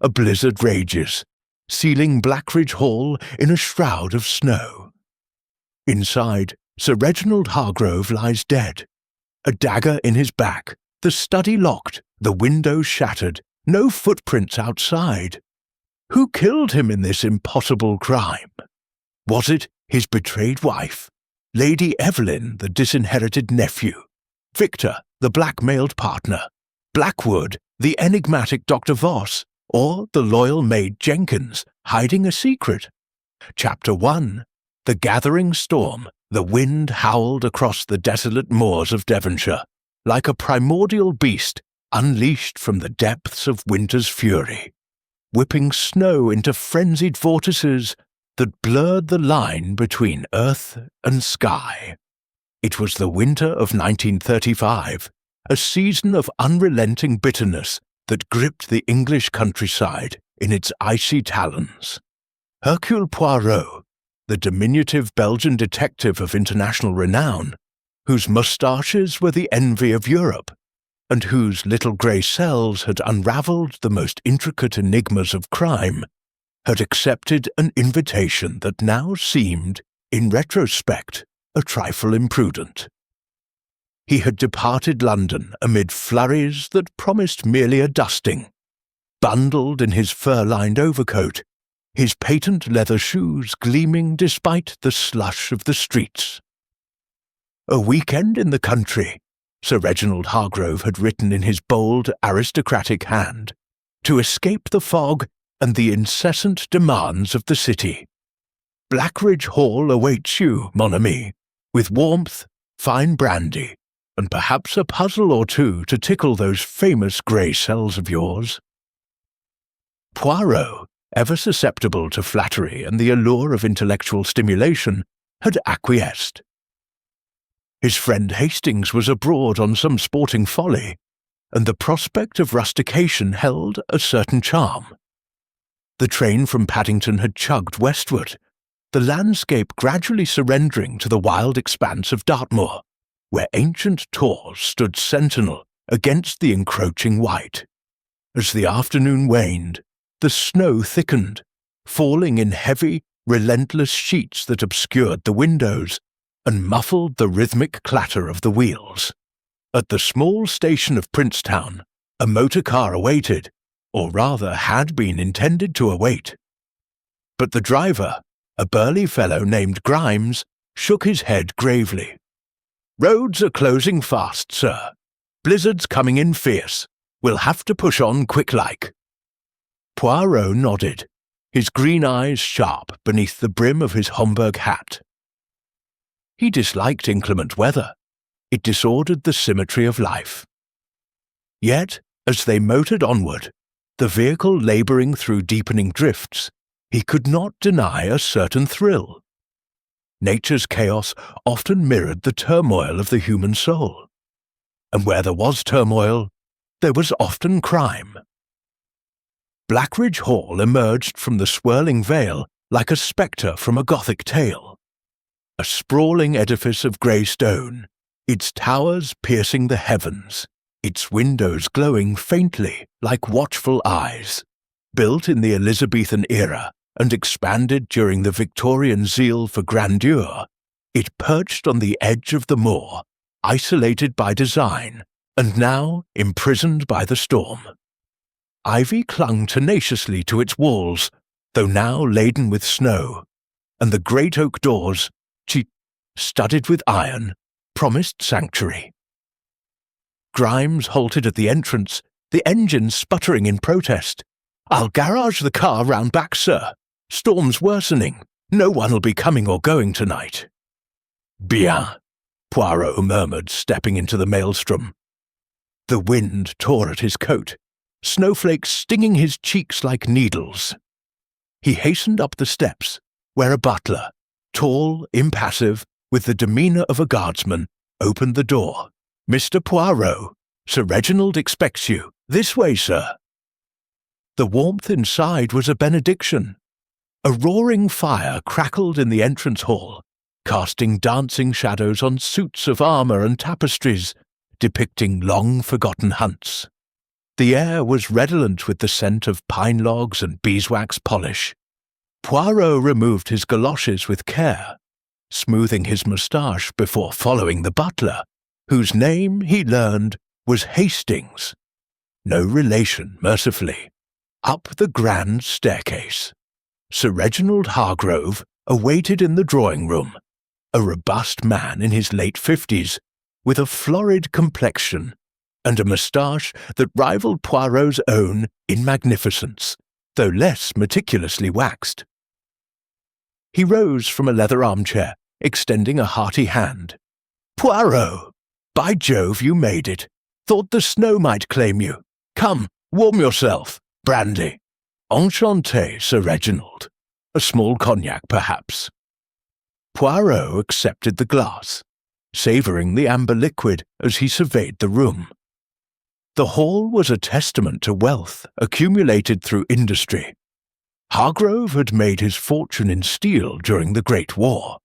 a blizzard rages, sealing Blackridge Hall in a shroud of snow. Inside, Sir Reginald Hargrove lies dead, a dagger in his back, the study locked, the windows shattered, no footprints outside. Who killed him in this impossible crime? Was it his betrayed wife, Lady Evelyn, the disinherited nephew, Victor, the blackmailed partner, Blackwood, the enigmatic Dr. Voss, or the loyal maid Jenkins, hiding a secret? Chapter 1. The gathering storm. The wind howled across the desolate moors of Devonshire, like a primordial beast unleashed from the depths of winter's fury, whipping snow into frenzied vortices that blurred the line between earth and sky. It was the winter of 1935, a season of unrelenting bitterness that gripped the English countryside in its icy talons. Hercule Poirot, the diminutive Belgian detective of international renown, whose moustaches were the envy of Europe, and whose little grey cells had unravelled the most intricate enigmas of crime, had accepted an invitation that now seemed, in retrospect, a trifle imprudent. He had departed London amid flurries that promised merely a dusting, bundled in his fur-lined overcoat, his patent leather shoes gleaming despite the slush of the streets. A weekend in the country, Sir Reginald Hargrove had written in his bold, aristocratic hand, to escape the fog and the incessant demands of the city. Blackridge Hall awaits you, mon ami, with warmth, fine brandy, and perhaps a puzzle or two to tickle those famous grey cells of yours. Poirot, ever susceptible to flattery and the allure of intellectual stimulation, had acquiesced. His friend Hastings was abroad on some sporting folly, and the prospect of rustication held a certain charm. The train from Paddington had chugged westward, the landscape gradually surrendering to the wild expanse of Dartmoor, where ancient tors stood sentinel against the encroaching white. As the afternoon waned, the snow thickened, falling in heavy, relentless sheets that obscured the windows and muffled the rhythmic clatter of the wheels. At the small station of Princetown, a motor car awaited, or rather had been intended to await. But the driver, a burly fellow named Grimes, shook his head gravely. "Roads are closing fast, sir. Blizzard's coming in fierce. We'll have to push on quick-like." Poirot nodded, his green eyes sharp beneath the brim of his Homburg hat. He disliked inclement weather. It disordered the symmetry of life. Yet, as they motored onward, the vehicle labouring through deepening drifts, he could not deny a certain thrill. Nature's chaos often mirrored the turmoil of the human soul. And where there was turmoil, there was often crime. Blackridge Hall emerged from the swirling veil like a spectre from a Gothic tale. A sprawling edifice of grey stone, its towers piercing the heavens, its windows glowing faintly like watchful eyes. Built in the Elizabethan era and expanded during the Victorian zeal for grandeur, it perched on the edge of the moor, isolated by design, and now imprisoned by the storm. Ivy clung tenaciously to its walls, though now laden with snow, and the great oak doors, studded with iron, promised sanctuary. Grimes halted at the entrance, the engine sputtering in protest. "I'll garage the car round back, sir. Storm's worsening. No one'll be coming or going tonight." "Bien," Poirot murmured, stepping into the maelstrom. The wind tore at his coat, snowflakes stinging his cheeks like needles. He hastened up the steps, where a butler, tall, impassive, with the demeanour of a guardsman, opened the door. "Mr. Poirot, Sir Reginald expects you. This way, sir." The warmth inside was a benediction. A roaring fire crackled in the entrance hall, casting dancing shadows on suits of armour and tapestries, depicting long-forgotten hunts. The air was redolent with the scent of pine logs and beeswax polish. Poirot removed his galoshes with care, smoothing his moustache before following the butler, whose name, he learned, was Hastings. No relation, mercifully. Up the grand staircase. Sir Reginald Hargrove awaited in the drawing-room, a robust man in his late 50s, with a florid complexion and a moustache that rivaled Poirot's own in magnificence, though less meticulously waxed. He rose from a leather armchair, extending a hearty hand. "Poirot! By Jove, you made it! Thought the snow might claim you. Come, warm yourself. Brandy. Enchanté, Sir Reginald. A small cognac, perhaps." Poirot accepted the glass, savouring the amber liquid as he surveyed the room. The hall was a testament to wealth accumulated through industry. Hargrove had made his fortune in steel during the Great War,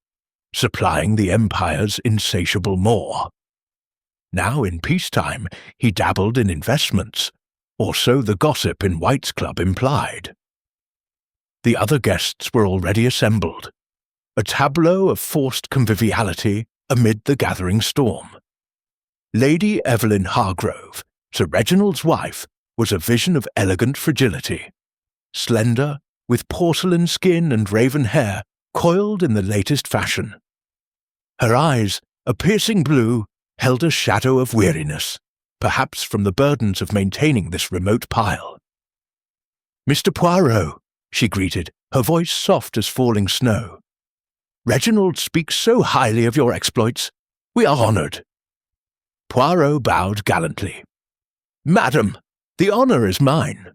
supplying the Empire's insatiable maw. Now in peacetime he dabbled in investments, or so the gossip in White's Club implied. The other guests were already assembled, a tableau of forced conviviality amid the gathering storm. Lady Evelyn Hargrove, Sir Reginald's wife, was a vision of elegant fragility. Slender, with porcelain skin and raven hair coiled in the latest fashion. Her eyes, a piercing blue, held a shadow of weariness, perhaps from the burdens of maintaining this remote pile. "Mr. Poirot," she greeted, her voice soft as falling snow. "Reginald speaks so highly of your exploits. We are honoured." Poirot bowed gallantly. "Madam, the honour is mine."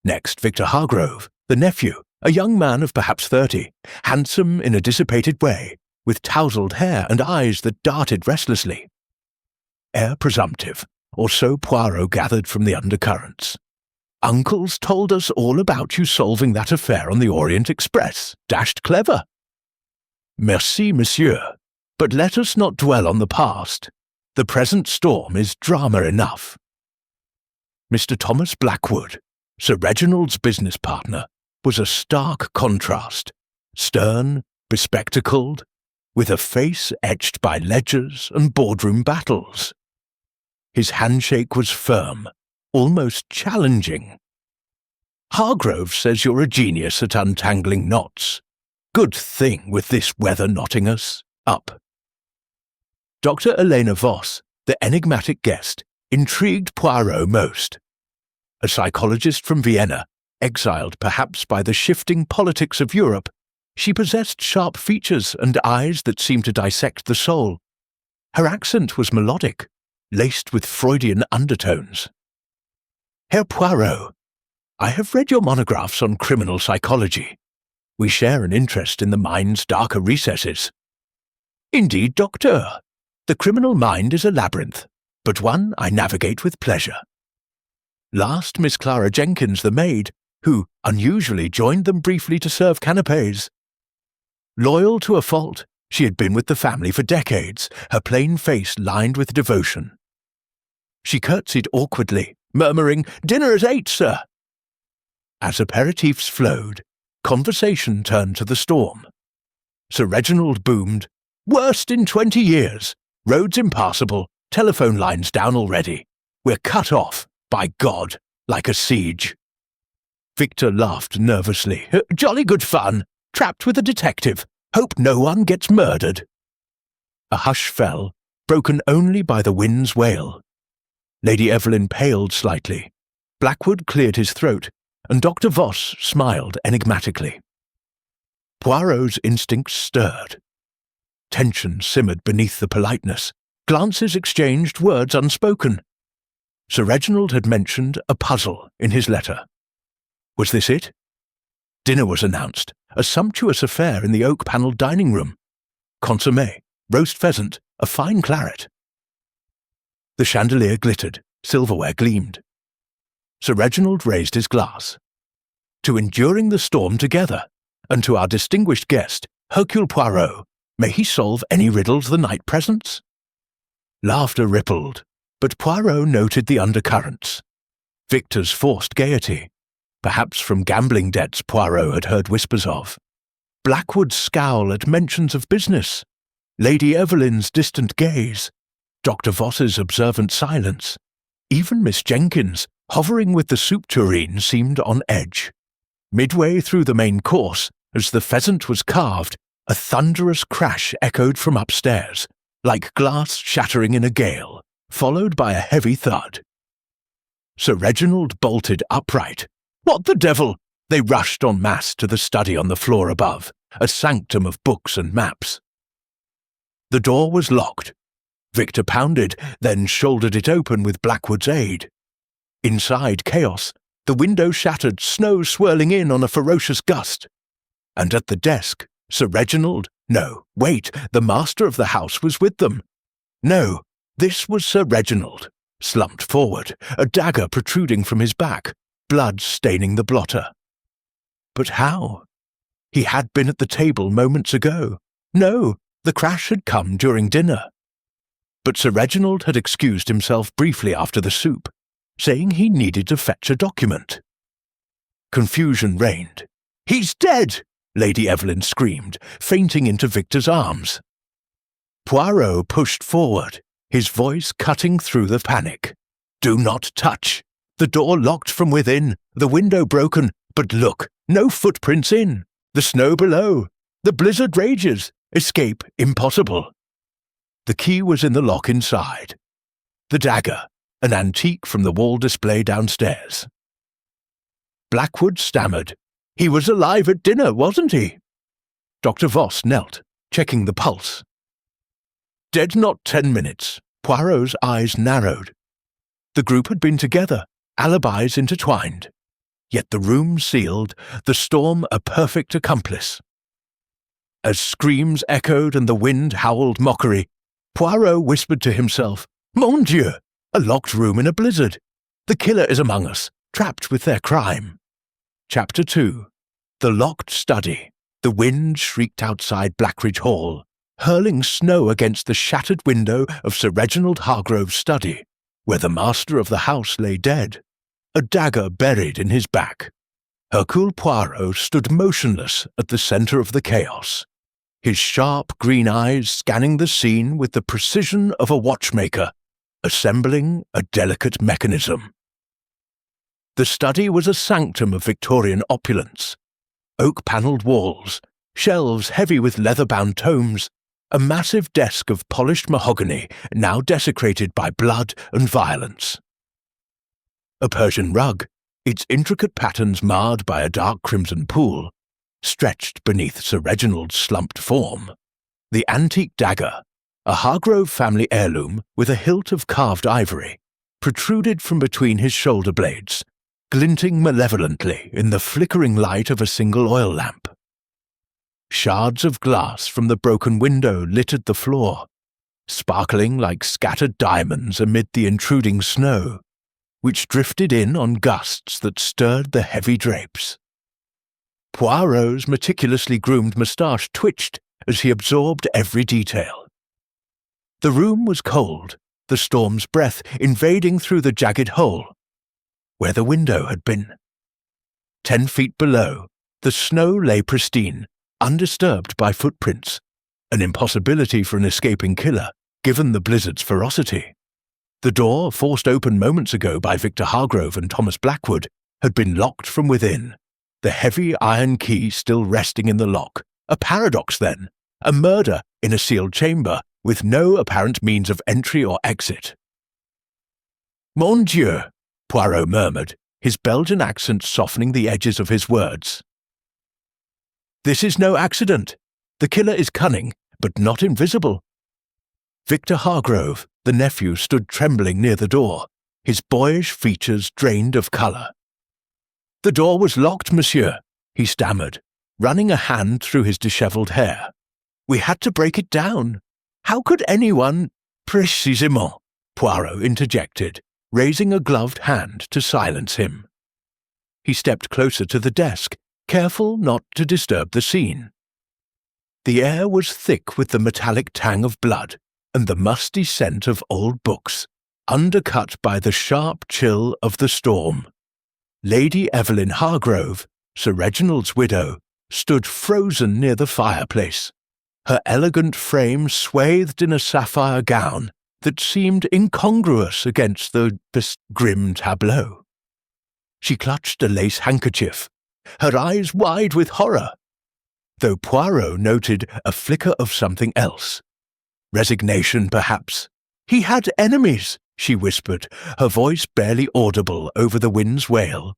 Next, Victor Hargrove, the nephew, a young man of perhaps 30, handsome in a dissipated way, with tousled hair and eyes that darted restlessly. Heir presumptive, or so Poirot gathered from the undercurrents. "Uncles told us all about you solving that affair on the Orient Express. Dashed clever." "Merci, monsieur, but let us not dwell on the past. The present storm is drama enough." Mr. Thomas Blackwood, Sir Reginald's business partner, was a stark contrast, stern, bespectacled, with a face etched by ledgers and boardroom battles. His handshake was firm, almost challenging. "Hargrove says you're a genius at untangling knots. Good thing with this weather knotting us up." Dr. Elena Voss, the enigmatic guest, intrigued Poirot most. A psychologist from Vienna, exiled perhaps by the shifting politics of Europe, she possessed sharp features and eyes that seemed to dissect the soul. Her accent was melodic, laced with Freudian undertones. "Herr Poirot, I have read your monographs on criminal psychology. We share an interest in the mind's darker recesses." "Indeed, doctor. The criminal mind is a labyrinth, but one I navigate with pleasure." Last, Miss Clara Jenkins, the maid, who unusually joined them briefly to serve canapés. Loyal to a fault, she had been with the family for decades, her plain face lined with devotion. She curtsied awkwardly, murmuring, "Dinner at 8, sir." As aperitifs flowed, conversation turned to the storm. Sir Reginald boomed, "Worst in 20 years. Roads impassable, telephone lines down already. We're cut off, by God, like a siege." Victor laughed nervously. "Jolly good fun. Trapped with a detective. Hope no one gets murdered." A hush fell, broken only by the wind's wail. Lady Evelyn paled slightly. Blackwood cleared his throat, and Dr. Voss smiled enigmatically. Poirot's instincts stirred. Tension simmered beneath the politeness. Glances exchanged, words unspoken. Sir Reginald had mentioned a puzzle in his letter. Was this it? Dinner was announced, a sumptuous affair in the oak-panelled dining-room. Consommé, roast pheasant, a fine claret. The chandelier glittered, silverware gleamed. Sir Reginald raised his glass. "To enduring the storm together, and to our distinguished guest, Hercule Poirot, may he solve any riddles the night presents?" Laughter rippled, but Poirot noted the undercurrents. Victor's forced gaiety, perhaps from gambling debts Poirot had heard whispers of, Blackwood's scowl at mentions of business, Lady Evelyn's distant gaze, Dr. Voss's observant silence. Even Miss Jenkins, hovering with the soup tureen, seemed on edge. Midway through the main course, as the pheasant was carved, a thunderous crash echoed from upstairs, like glass shattering in a gale, followed by a heavy thud. Sir Reginald bolted upright. What the devil? They rushed en masse to the study on the floor above, a sanctum of books and maps. The door was locked. Victor pounded, then shouldered it open with Blackwood's aid. Inside chaos, the window shattered, snow swirling in on a ferocious gust. And at the desk, Sir Reginald, no, wait, the master of the house was with them. No, this was Sir Reginald, slumped forward, a dagger protruding from his back, blood staining the blotter. But how? He had been at the table moments ago. No, the crash had come during dinner. But Sir Reginald had excused himself briefly after the soup, saying he needed to fetch a document. Confusion reigned. "He's dead!" Lady Evelyn screamed, fainting into Victor's arms. Poirot pushed forward, his voice cutting through the panic. "Do not touch! The door locked from within, the window broken, but look, no footprints in, the snow below, the blizzard rages, escape impossible." The key was in the lock inside. The dagger, an antique from the wall display downstairs. Blackwood stammered. "He was alive at dinner, wasn't he?" Dr. Voss knelt, checking the pulse. "Dead not 10 minutes." Poirot's eyes narrowed. The group had been together, alibis intertwined. Yet the room sealed, the storm a perfect accomplice. As screams echoed and the wind howled mockery, Poirot whispered to himself, "Mon Dieu! A locked room in a blizzard. The killer is among us, trapped with their crime." Chapter 2. The locked study. The wind shrieked outside Blackridge Hall, hurling snow against the shattered window of Sir Reginald Hargrove's study, where the master of the house lay dead, a dagger buried in his back. Hercule Poirot stood motionless at the centre of the chaos, his sharp green eyes scanning the scene with the precision of a watchmaker, assembling a delicate mechanism. The study was a sanctum of Victorian opulence. Oak-panelled walls, shelves heavy with leather-bound tomes, a massive desk of polished mahogany now desecrated by blood and violence. A Persian rug, its intricate patterns marred by a dark crimson pool, stretched beneath Sir Reginald's slumped form. The antique dagger, a Hargrove family heirloom with a hilt of carved ivory, protruded from between his shoulder blades, glinting malevolently in the flickering light of a single oil lamp. Shards of glass from the broken window littered the floor, sparkling like scattered diamonds amid the intruding snow, which drifted in on gusts that stirred the heavy drapes. Poirot's meticulously groomed moustache twitched as he absorbed every detail. The room was cold, the storm's breath invading through the jagged hole, where the window had been. 10 feet below, the snow lay pristine, undisturbed by footprints, an impossibility for an escaping killer, given the blizzard's ferocity. The door, forced open moments ago by Victor Hargrove and Thomas Blackwood, had been locked from within, the heavy iron key still resting in the lock. A paradox, then, a murder in a sealed chamber with no apparent means of entry or exit. "Mon Dieu," Poirot murmured, his Belgian accent softening the edges of his words. "This is no accident. The killer is cunning, but not invisible." Victor Hargrove, the nephew, stood trembling near the door, his boyish features drained of colour. "The door was locked, monsieur," he stammered, running a hand through his dishevelled hair. "We had to break it down. How could anyone—" "Précisément," Poirot interjected, raising a gloved hand to silence him. He stepped closer to the desk, careful not to disturb the scene. The air was thick with the metallic tang of blood and the musty scent of old books, undercut by the sharp chill of the storm. Lady Evelyn Hargrove, Sir Reginald's widow, stood frozen near the fireplace, her elegant frame swathed in a sapphire gown that seemed incongruous against this grim tableau. She clutched a lace handkerchief, her eyes wide with horror, though Poirot noted a flicker of something else. Resignation, perhaps. He had enemies, she whispered, her voice barely audible over the wind's wail.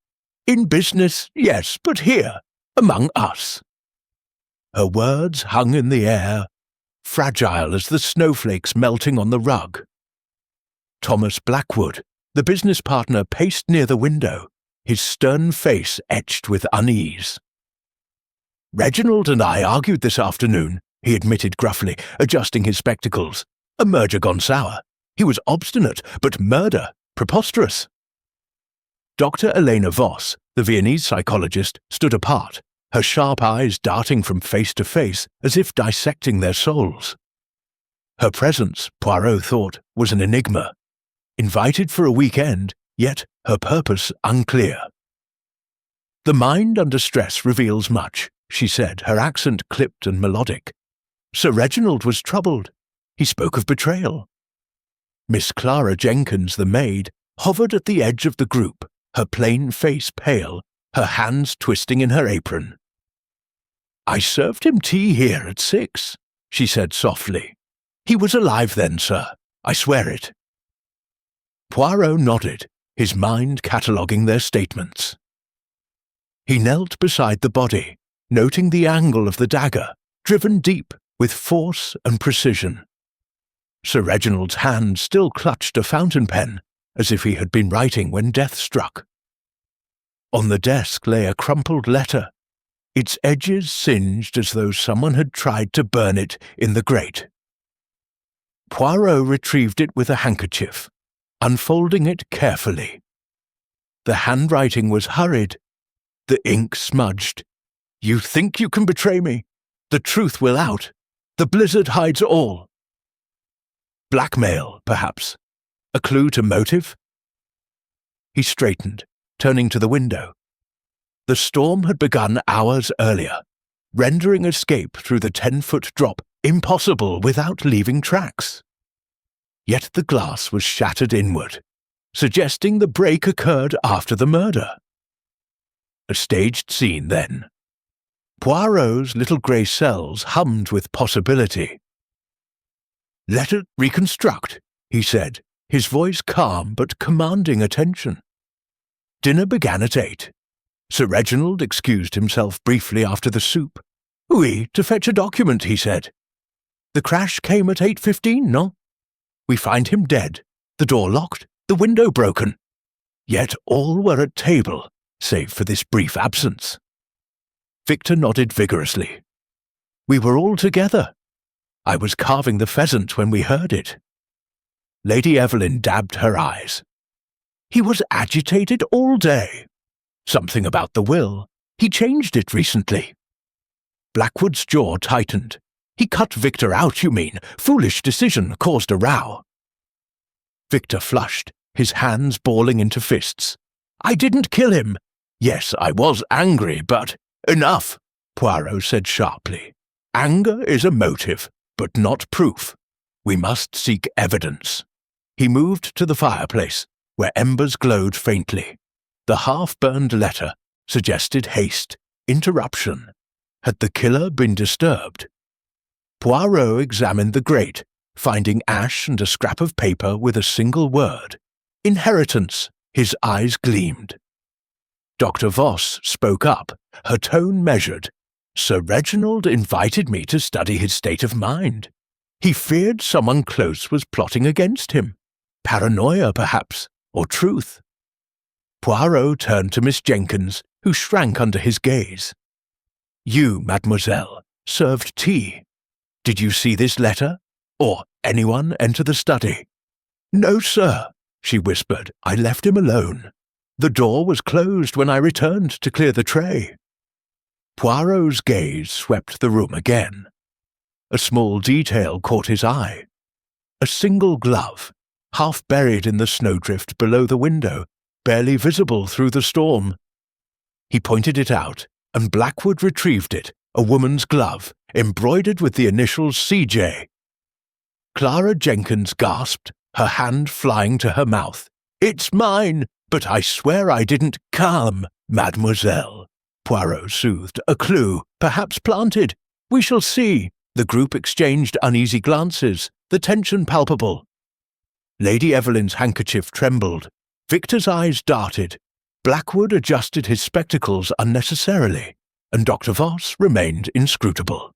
In business, yes, but here, among us. Her words hung in the air, fragile as the snowflakes melting on the rug. Thomas Blackwood, the business partner, paced near the window, his stern face etched with unease. Reginald and I argued this afternoon, he admitted gruffly, adjusting his spectacles. A merger gone sour. He was obstinate, but murder, preposterous. Dr. Elena Voss, the Viennese psychologist, stood apart, her sharp eyes darting from face to face as if dissecting their souls. Her presence, Poirot thought, was an enigma. Invited for a weekend, yet her purpose unclear. The mind under stress reveals much, she said, her accent clipped and melodic. Sir Reginald was troubled. He spoke of betrayal. Miss Clara Jenkins, the maid, hovered at the edge of the group, her plain face pale, her hands twisting in her apron. I served him tea here at 6, she said softly. He was alive then, sir. I swear it. Poirot nodded, his mind cataloguing their statements. He knelt beside the body, noting the angle of the dagger, driven deep with force and precision. Sir Reginald's hand still clutched a fountain pen, as if he had been writing when death struck. On the desk lay a crumpled letter, its edges singed as though someone had tried to burn it in the grate. Poirot retrieved it with a handkerchief, unfolding it carefully. The handwriting was hurried, the ink smudged. You think you can betray me? The truth will out. The blizzard hides all. Blackmail, perhaps. A clue to motive? He straightened, turning to the window. The storm had begun hours earlier, rendering escape through the 10-foot drop impossible without leaving tracks. Yet the glass was shattered inward, suggesting the break occurred after the murder. A staged scene, then. Poirot's little grey cells hummed with possibility. Let it reconstruct, he said, his voice calm but commanding attention. Dinner began at 8. Sir Reginald excused himself briefly after the soup. Oui, to fetch a document, he said. The crash came at 8:15, no? We find him dead, the door locked, the window broken. Yet all were at table, save for this brief absence. Victor nodded vigorously. We were all together. I was carving the pheasant when we heard it. Lady Evelyn dabbed her eyes. He was agitated all day. Something about the will. He changed it recently. Blackwood's jaw tightened. He cut Victor out, you mean? Foolish decision caused a row. Victor flushed, his hands balling into fists. I didn't kill him. Yes, I was angry, but... Enough, Poirot said sharply. Anger is a motive, but not proof. We must seek evidence. He moved to the fireplace, where embers glowed faintly. The half-burned letter suggested haste, interruption. Had the killer been disturbed? Poirot examined the grate, finding ash and a scrap of paper with a single word. Inheritance. His eyes gleamed. Dr. Voss spoke up, her tone measured. Sir Reginald invited me to study his state of mind. He feared someone close was plotting against him. Paranoia, perhaps, or truth. Poirot turned to Miss Jenkins, who shrank under his gaze. You, mademoiselle, served tea. Did you see this letter? Or anyone enter the study? No, sir, she whispered. I left him alone. The door was closed when I returned to clear the tray. Poirot's gaze swept the room again. A small detail caught his eye. A single glove, half buried in the snowdrift below the window, barely visible through the storm. He pointed it out, and Blackwood retrieved it, a woman's glove, embroidered with the initials CJ. Clara Jenkins gasped, her hand flying to her mouth. "It's mine, but I swear I didn't come, mademoiselle," Poirot soothed. "A clue, perhaps planted. We shall see." The group exchanged uneasy glances, the tension palpable. Lady Evelyn's handkerchief trembled. Victor's eyes darted. Blackwood adjusted his spectacles unnecessarily, and Dr. Voss remained inscrutable.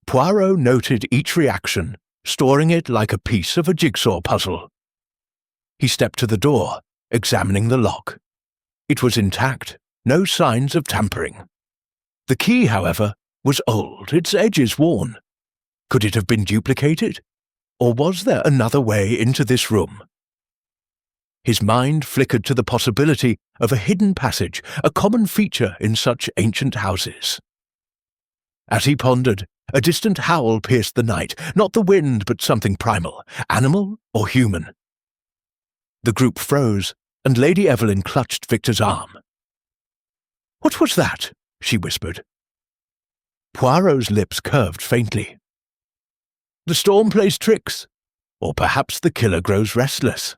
Poirot noted each reaction, storing it like a piece of a jigsaw puzzle. He stepped to the door, examining the lock. It was intact, no signs of tampering. The key, however, was old, its edges worn. Could it have been duplicated? Or was there another way into this room? His mind flickered to the possibility of a hidden passage, a common feature in such ancient houses. As he pondered, a distant howl pierced the night, not the wind but something primal, animal or human. The group froze, and Lady Evelyn clutched Victor's arm. "What was that?" she whispered. Poirot's lips curved faintly. "The storm plays tricks, or perhaps the killer grows restless.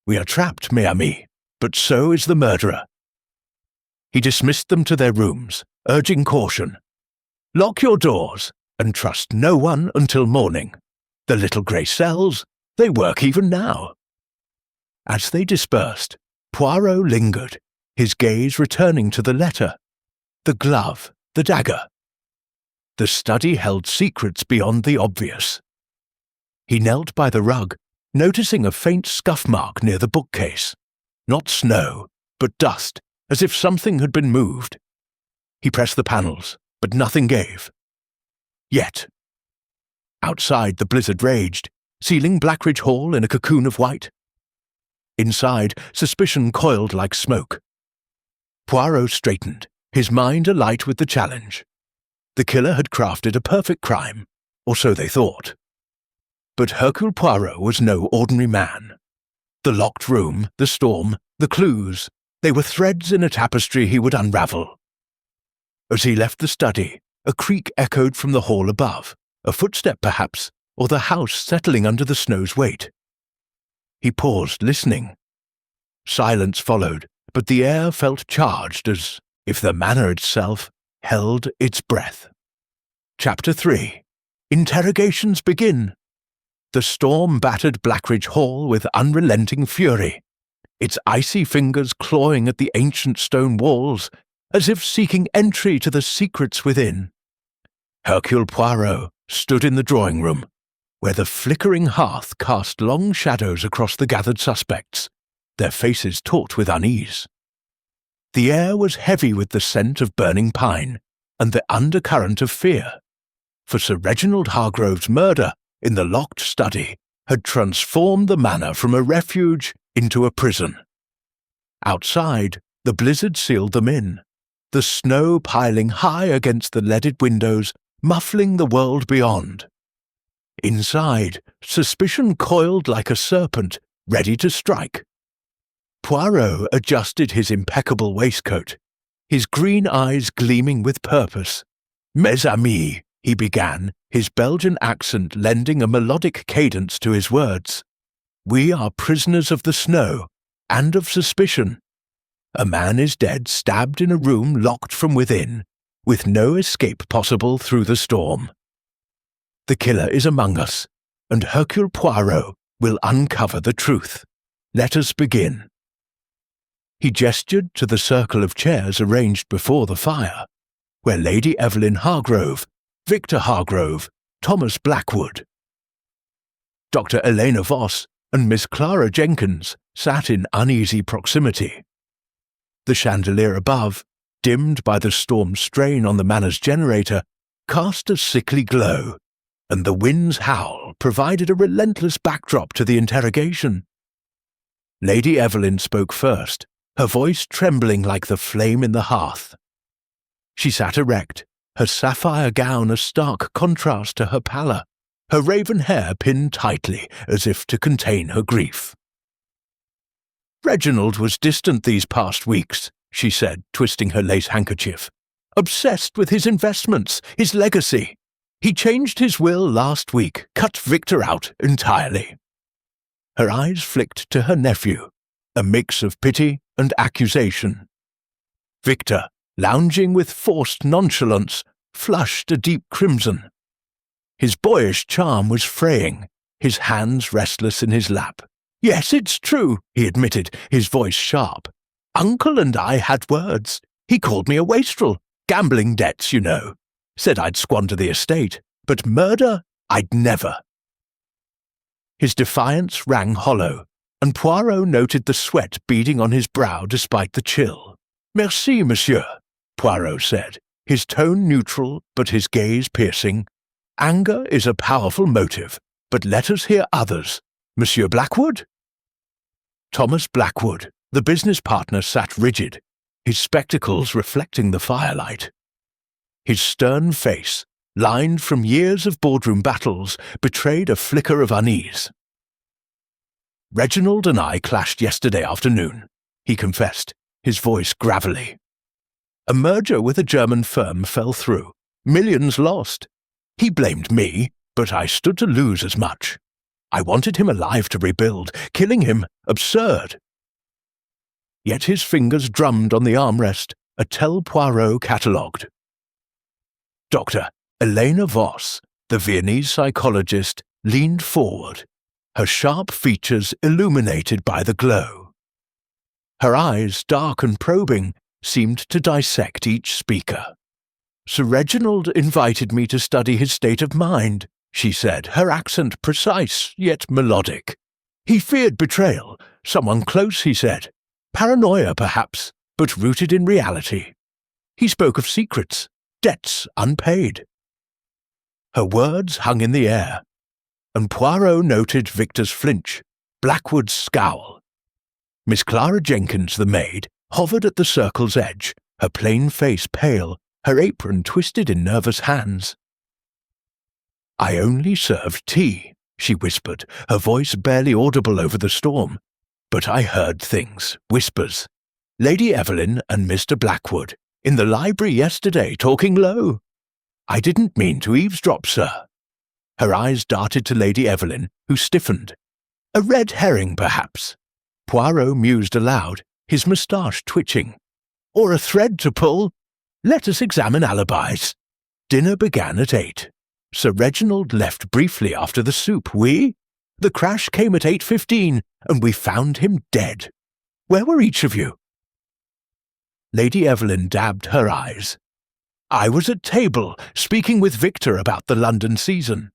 We are trapped, mes amis, but so is the murderer." He dismissed them to their rooms, urging caution. "Lock your doors, and trust no one until morning. The little grey cells, they work even now." As they dispersed, Poirot lingered, his gaze returning to the letter, the glove, the dagger. The study held secrets beyond the obvious. He knelt by the rug, noticing a faint scuff mark near the bookcase. Not snow, but dust, as if something had been moved. He pressed the panels, but nothing gave. Yet. Outside, the blizzard raged, sealing Blackridge Hall in a cocoon of white. Inside, suspicion coiled like smoke. Poirot straightened, his mind alight with the challenge. The killer had crafted a perfect crime, or so they thought. But Hercule Poirot was no ordinary man. The locked room, the storm, the clues, they were threads in a tapestry he would unravel. As he left the study, a creak echoed from the hall above, a footstep perhaps, or the house settling under the snow's weight. He paused, listening. Silence followed, but the air felt charged as if the manor itself held its breath. Chapter 3. Interrogations begin. The storm battered Blackridge Hall with unrelenting fury, its icy fingers clawing at the ancient stone walls, as if seeking entry to the secrets within. Hercule Poirot stood in the drawing-room, where the flickering hearth cast long shadows across the gathered suspects, their faces taut with unease. The air was heavy with the scent of burning pine and the undercurrent of fear, for Sir Reginald Hargrove's murder in the locked study had transformed the manor from a refuge into a prison. Outside, the blizzard sealed them in, the snow piling high against the leaded windows, muffling the world beyond. Inside, suspicion coiled like a serpent, ready to strike. Poirot adjusted his impeccable waistcoat, his green eyes gleaming with purpose. "Mes amis," he began, his Belgian accent lending a melodic cadence to his words. "We are prisoners of the snow, and of suspicion. A man is dead, stabbed in a room locked from within, with no escape possible through the storm. The killer is among us, and Hercule Poirot will uncover the truth. Let us begin." He gestured to the circle of chairs arranged before the fire, where Lady Evelyn Hargrove, Victor Hargrove, Thomas Blackwood, Dr. Elena Voss, and Miss Clara Jenkins sat in uneasy proximity. The chandelier above, dimmed by the storm's strain on the manor's generator, cast a sickly glow, and the wind's howl provided a relentless backdrop to the interrogation. Lady Evelyn spoke first, her voice trembling like the flame in the hearth. She sat erect, her sapphire gown a stark contrast to her pallor, her raven hair pinned tightly as if to contain her grief. "Reginald was distant these past weeks," she said, twisting her lace handkerchief. "Obsessed with his investments, his legacy. He changed his will last week, cut Victor out entirely." Her eyes flicked to her nephew, a mix of pity and accusation. Victor, lounging with forced nonchalance, flushed a deep crimson. His boyish charm was fraying, his hands restless in his lap. "Yes, it's true," he admitted, his voice sharp. "Uncle and I had words. He called me a wastrel. Gambling debts, you know. Said I'd squander the estate, but murder, I'd never." His defiance rang hollow, and Poirot noted the sweat beading on his brow despite the chill. "Merci, monsieur," Poirot said, his tone neutral but his gaze piercing. "Anger is a powerful motive, but let us hear others. Monsieur Blackwood?" Thomas Blackwood, the business partner, sat rigid, his spectacles reflecting the firelight. His stern face, lined from years of boardroom battles, betrayed a flicker of unease. "Reginald and I clashed yesterday afternoon," he confessed, his voice gravelly. "A merger with a German firm fell through. Millions lost. He blamed me, but I stood to lose as much. I wanted him alive to rebuild. Killing him, absurd." Yet his fingers drummed on the armrest, a tell Poirot catalogued. Dr. Elena Voss, the Viennese psychologist, leaned forward, her sharp features illuminated by the glow. Her eyes, dark and probing, seemed to dissect each speaker. "Sir Reginald invited me to study his state of mind," she said, her accent precise yet melodic. "He feared betrayal, someone close, he said. Paranoia, perhaps, but rooted in reality. He spoke of secrets, debts unpaid." Her words hung in the air, and Poirot noted Victor's flinch, Blackwood's scowl. Miss Clara Jenkins, the maid, hovered at the circle's edge, her plain face pale, her apron twisted in nervous hands. "I only served tea," she whispered, her voice barely audible over the storm. "But I heard things, whispers. Lady Evelyn and Mr. Blackwood, in the library yesterday, talking low. I didn't mean to eavesdrop, sir." Her eyes darted to Lady Evelyn, who stiffened. "A red herring, perhaps." Poirot mused aloud, his moustache twitching. "Or a thread to pull. Let us examine alibis." Dinner began at 8. Sir Reginald left briefly after the soup. The crash came at 8:15, and we found him dead. Where were each of you? Lady Evelyn dabbed her eyes. "I was at table, speaking with Victor about the London season.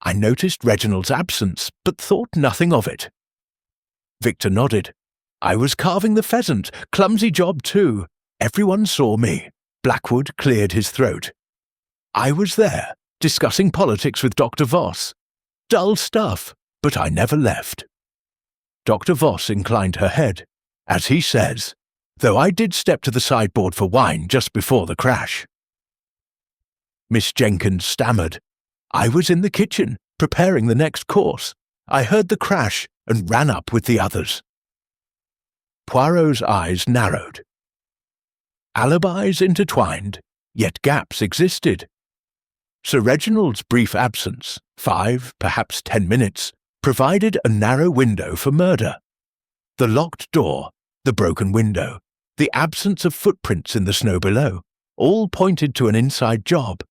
I noticed Reginald's absence, but thought nothing of it." Victor nodded. "I was carving the pheasant, clumsy job too. Everyone saw me." Blackwood cleared his throat. "I was there, discussing politics with Dr. Voss. Dull stuff, but I never left." Dr. Voss inclined her head. "As he says, though I did step to the sideboard for wine just before the crash." Miss Jenkins stammered. "I was in the kitchen, preparing the next course. I heard the crash and ran up with the others." Poirot's eyes narrowed. Alibis intertwined, yet gaps existed. Sir Reginald's brief absence, 5, perhaps 10 minutes, provided a narrow window for murder. The locked door, the broken window, the absence of footprints in the snow below, all pointed to an inside job.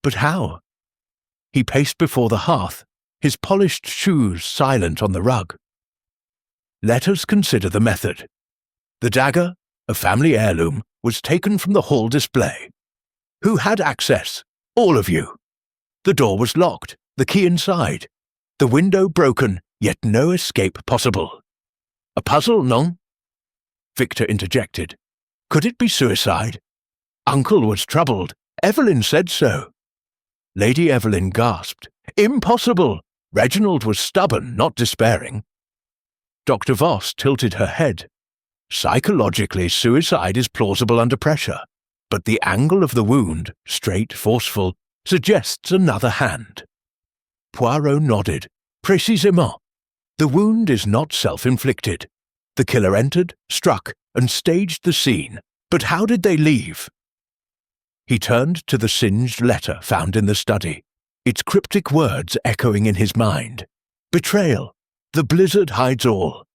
But how? He paced before the hearth, his polished shoes silent on the rug. Let us consider the method. The dagger, a family heirloom, was taken from the hall display. Who had access? All of you. The door was locked, the key inside. The window broken, yet no escape possible. A puzzle, non? Victor interjected. Could it be suicide? Uncle was troubled. Evelyn said so. Lady Evelyn gasped. Impossible! Reginald was stubborn, not despairing. Dr. Voss tilted her head. Psychologically, suicide is plausible under pressure, but the angle of the wound, straight, forceful, suggests another hand. Poirot nodded. Précisément. The wound is not self-inflicted. The killer entered, struck, and staged the scene. But how did they leave? He turned to the singed letter found in the study, its cryptic words echoing in his mind. Betrayal. The blizzard hides all.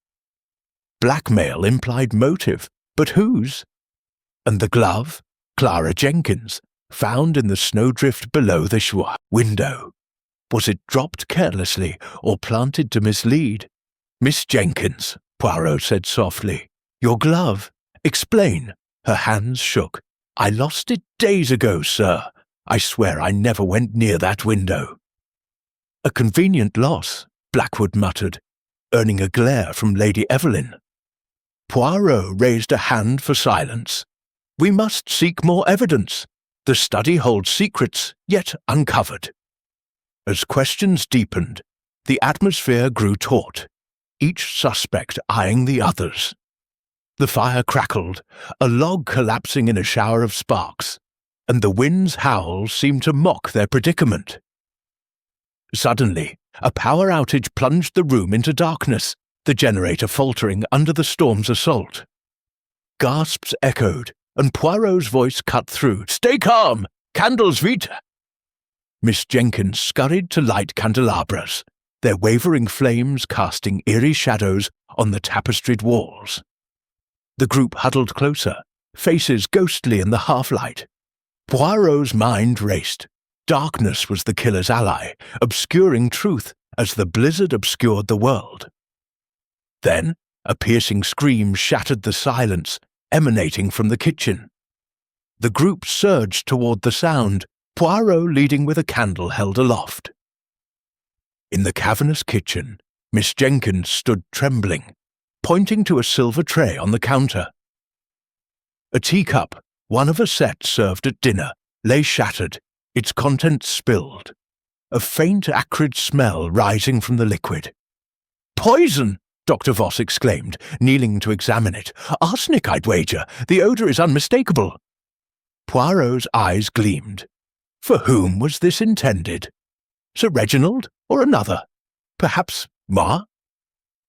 Blackmail implied motive, but whose? And the glove, Clara Jenkins, found in the snowdrift below the window. Was it dropped carelessly or planted to mislead? Miss Jenkins, Poirot said softly. Your glove. Explain. Her hands shook. I lost it days ago, sir. I swear I never went near that window. A convenient loss, Blackwood muttered, earning a glare from Lady Evelyn. Poirot raised a hand for silence. We must seek more evidence. The study holds secrets, yet uncovered. As questions deepened, the atmosphere grew taut, each suspect eyeing the others. The fire crackled, a log collapsing in a shower of sparks, and the wind's howl seemed to mock their predicament. Suddenly, a power outage plunged the room into darkness, the generator faltering under the storm's assault. Gasps echoed, and Poirot's voice cut through. Stay calm! Candles vita! Miss Jenkins scurried to light candelabras, their wavering flames casting eerie shadows on the tapestried walls. The group huddled closer, faces ghostly in the half-light. Poirot's mind raced. Darkness was the killer's ally, obscuring truth as the blizzard obscured the world. Then, a piercing scream shattered the silence, emanating from the kitchen. The group surged toward the sound, Poirot leading with a candle held aloft. In the cavernous kitchen, Miss Jenkins stood trembling, pointing to a silver tray on the counter. A teacup, one of a set served at dinner, lay shattered, its contents spilled, a faint acrid smell rising from the liquid. Poison! Dr. Voss exclaimed, kneeling to examine it. Arsenic, I'd wager. The odour is unmistakable. Poirot's eyes gleamed. For whom was this intended? Sir Reginald, or another? Perhaps Ma?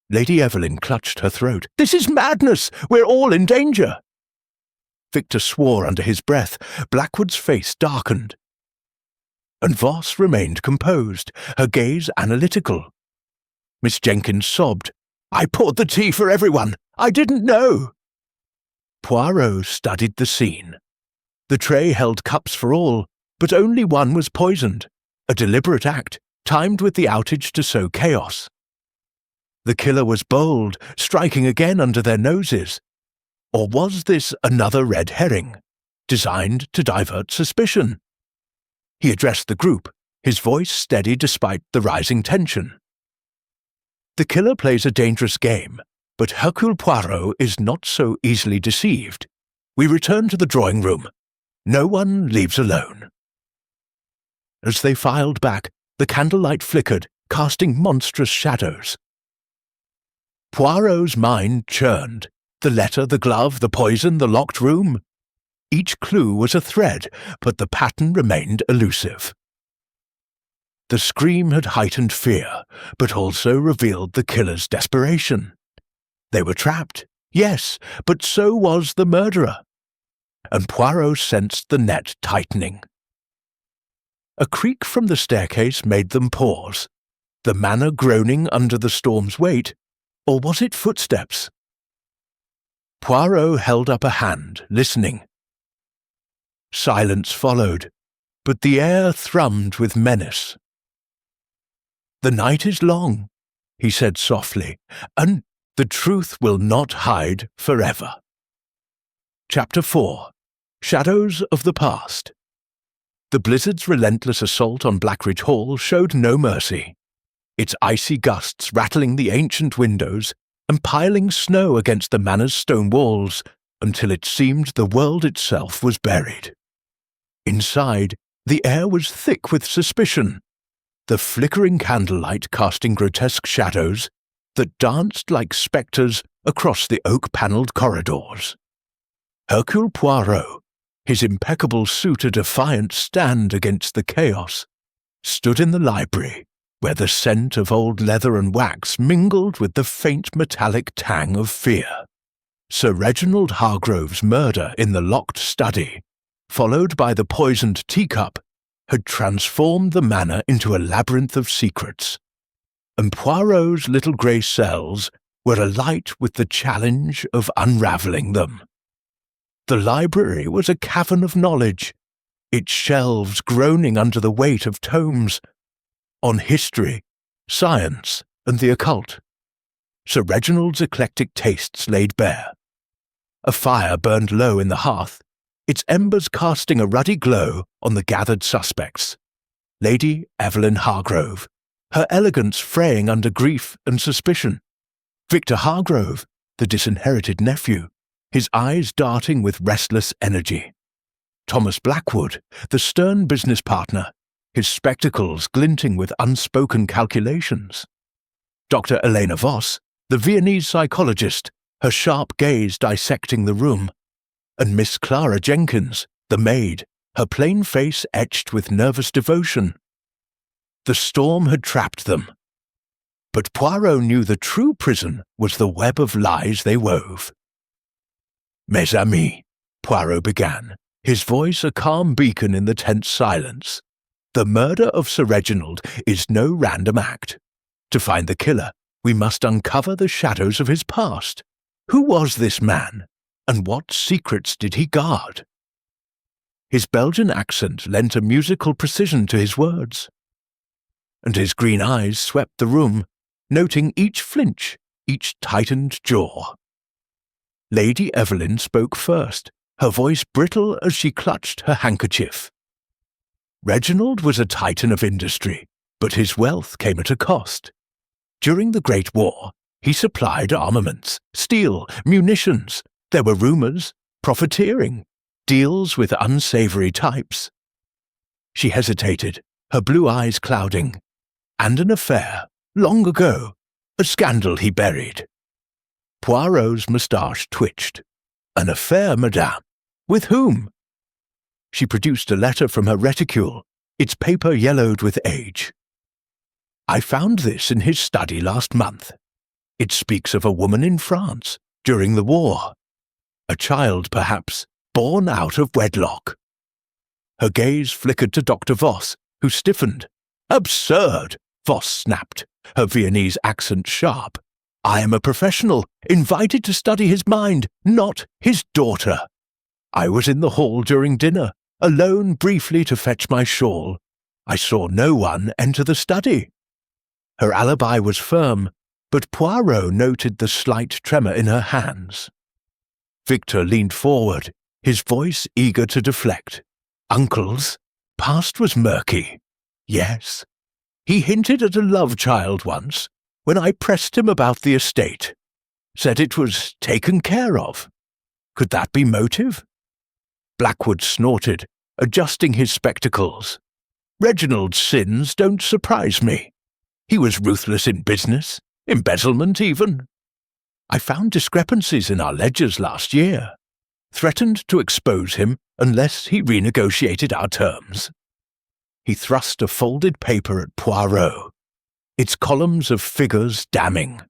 Lady Evelyn clutched her throat. This is madness! We're all in danger! Victor swore under his breath. Blackwood's face darkened. And Voss remained composed, her gaze analytical. Miss Jenkins sobbed. I poured the tea for everyone. I didn't know. Poirot studied the scene. The tray held cups for all, but only one was poisoned, a deliberate act, timed with the outage to sow chaos. The killer was bold, striking again under their noses. Or was this another red herring, designed to divert suspicion? He addressed the group, his voice steady despite the rising tension. The killer plays a dangerous game, but Hercule Poirot is not so easily deceived. We return to the drawing room. No one leaves alone. As they filed back, the candlelight flickered, casting monstrous shadows. Poirot's mind churned. The letter, the glove, the poison, the locked room. Each clue was a thread, but the pattern remained elusive. The scream had heightened fear, but also revealed the killer's desperation. They were trapped, yes, but so was the murderer. And Poirot sensed the net tightening. A creak from the staircase made them pause, the manor groaning under the storm's weight, or was it footsteps? Poirot held up a hand, listening. Silence followed, but the air thrummed with menace. The night is long, he said softly, and the truth will not hide forever. Chapter 4. Shadows of the Past. The blizzard's relentless assault on Blackridge Hall showed no mercy, its icy gusts rattling the ancient windows and piling snow against the manor's stone walls until it seemed the world itself was buried. Inside, the air was thick with suspicion, the flickering candlelight casting grotesque shadows that danced like spectres across the oak-panelled corridors. Hercule Poirot, his impeccable suit a defiant stand against the chaos, stood in the library, where the scent of old leather and wax mingled with the faint metallic tang of fear. Sir Reginald Hargrove's murder in the locked study, followed by the poisoned teacup, had transformed the manor into a labyrinth of secrets, and Poirot's little grey cells were alight with the challenge of unravelling them. The library was a cavern of knowledge, its shelves groaning under the weight of tomes on history, science, and the occult. Sir Reginald's eclectic tastes laid bare. A fire burned low in the hearth, its embers casting a ruddy glow on the gathered suspects. Lady Evelyn Hargrove, her elegance fraying under grief and suspicion. Victor Hargrove, the disinherited nephew, his eyes darting with restless energy. Thomas Blackwood, the stern business partner, his spectacles glinting with unspoken calculations. Dr. Elena Voss, the Viennese psychologist, her sharp gaze dissecting the room, and Miss Clara Jenkins, the maid, her plain face etched with nervous devotion. The storm had trapped them. But Poirot knew the true prison was the web of lies they wove. "Mes amis," Poirot began, his voice a calm beacon in the tense silence. "The murder of Sir Reginald is no random act. To find the killer, we must uncover the shadows of his past. Who was this man, and what secrets did he guard?" His Belgian accent lent a musical precision to his words, and his green eyes swept the room, noting each flinch, each tightened jaw. Lady Evelyn spoke first, her voice brittle as she clutched her handkerchief. Reginald was a titan of industry, but his wealth came at a cost. During the Great War, he supplied armaments, steel, munitions. There were rumours, profiteering, deals with unsavoury types. She hesitated, her blue eyes clouding. And an affair, long ago, a scandal he buried. Poirot's moustache twitched. "An affair, madame? With whom?" She produced a letter from her reticule, its paper yellowed with age. "I found this in his study last month. It speaks of a woman in France, during the war. A child, perhaps, born out of wedlock." Her gaze flickered to Dr. Voss, who stiffened. "Absurd!" Voss snapped, her Viennese accent sharp. "I am a professional, invited to study his mind, not his daughter. I was in the hall during dinner, alone briefly to fetch my shawl. I saw no one enter the study." Her alibi was firm, but Poirot noted the slight tremor in her hands. Victor leaned forward, his voice eager to deflect. "Uncle's past was murky. Yes. He hinted at a love child once, when I pressed him about the estate. Said it was taken care of. Could that be motive?" Blackwood snorted, adjusting his spectacles. "Reginald's sins don't surprise me. He was ruthless in business, embezzlement even. I found discrepancies in our ledgers last year. Threatened to expose him unless he renegotiated our terms." He thrust a folded paper at Poirot, its columns of figures damning.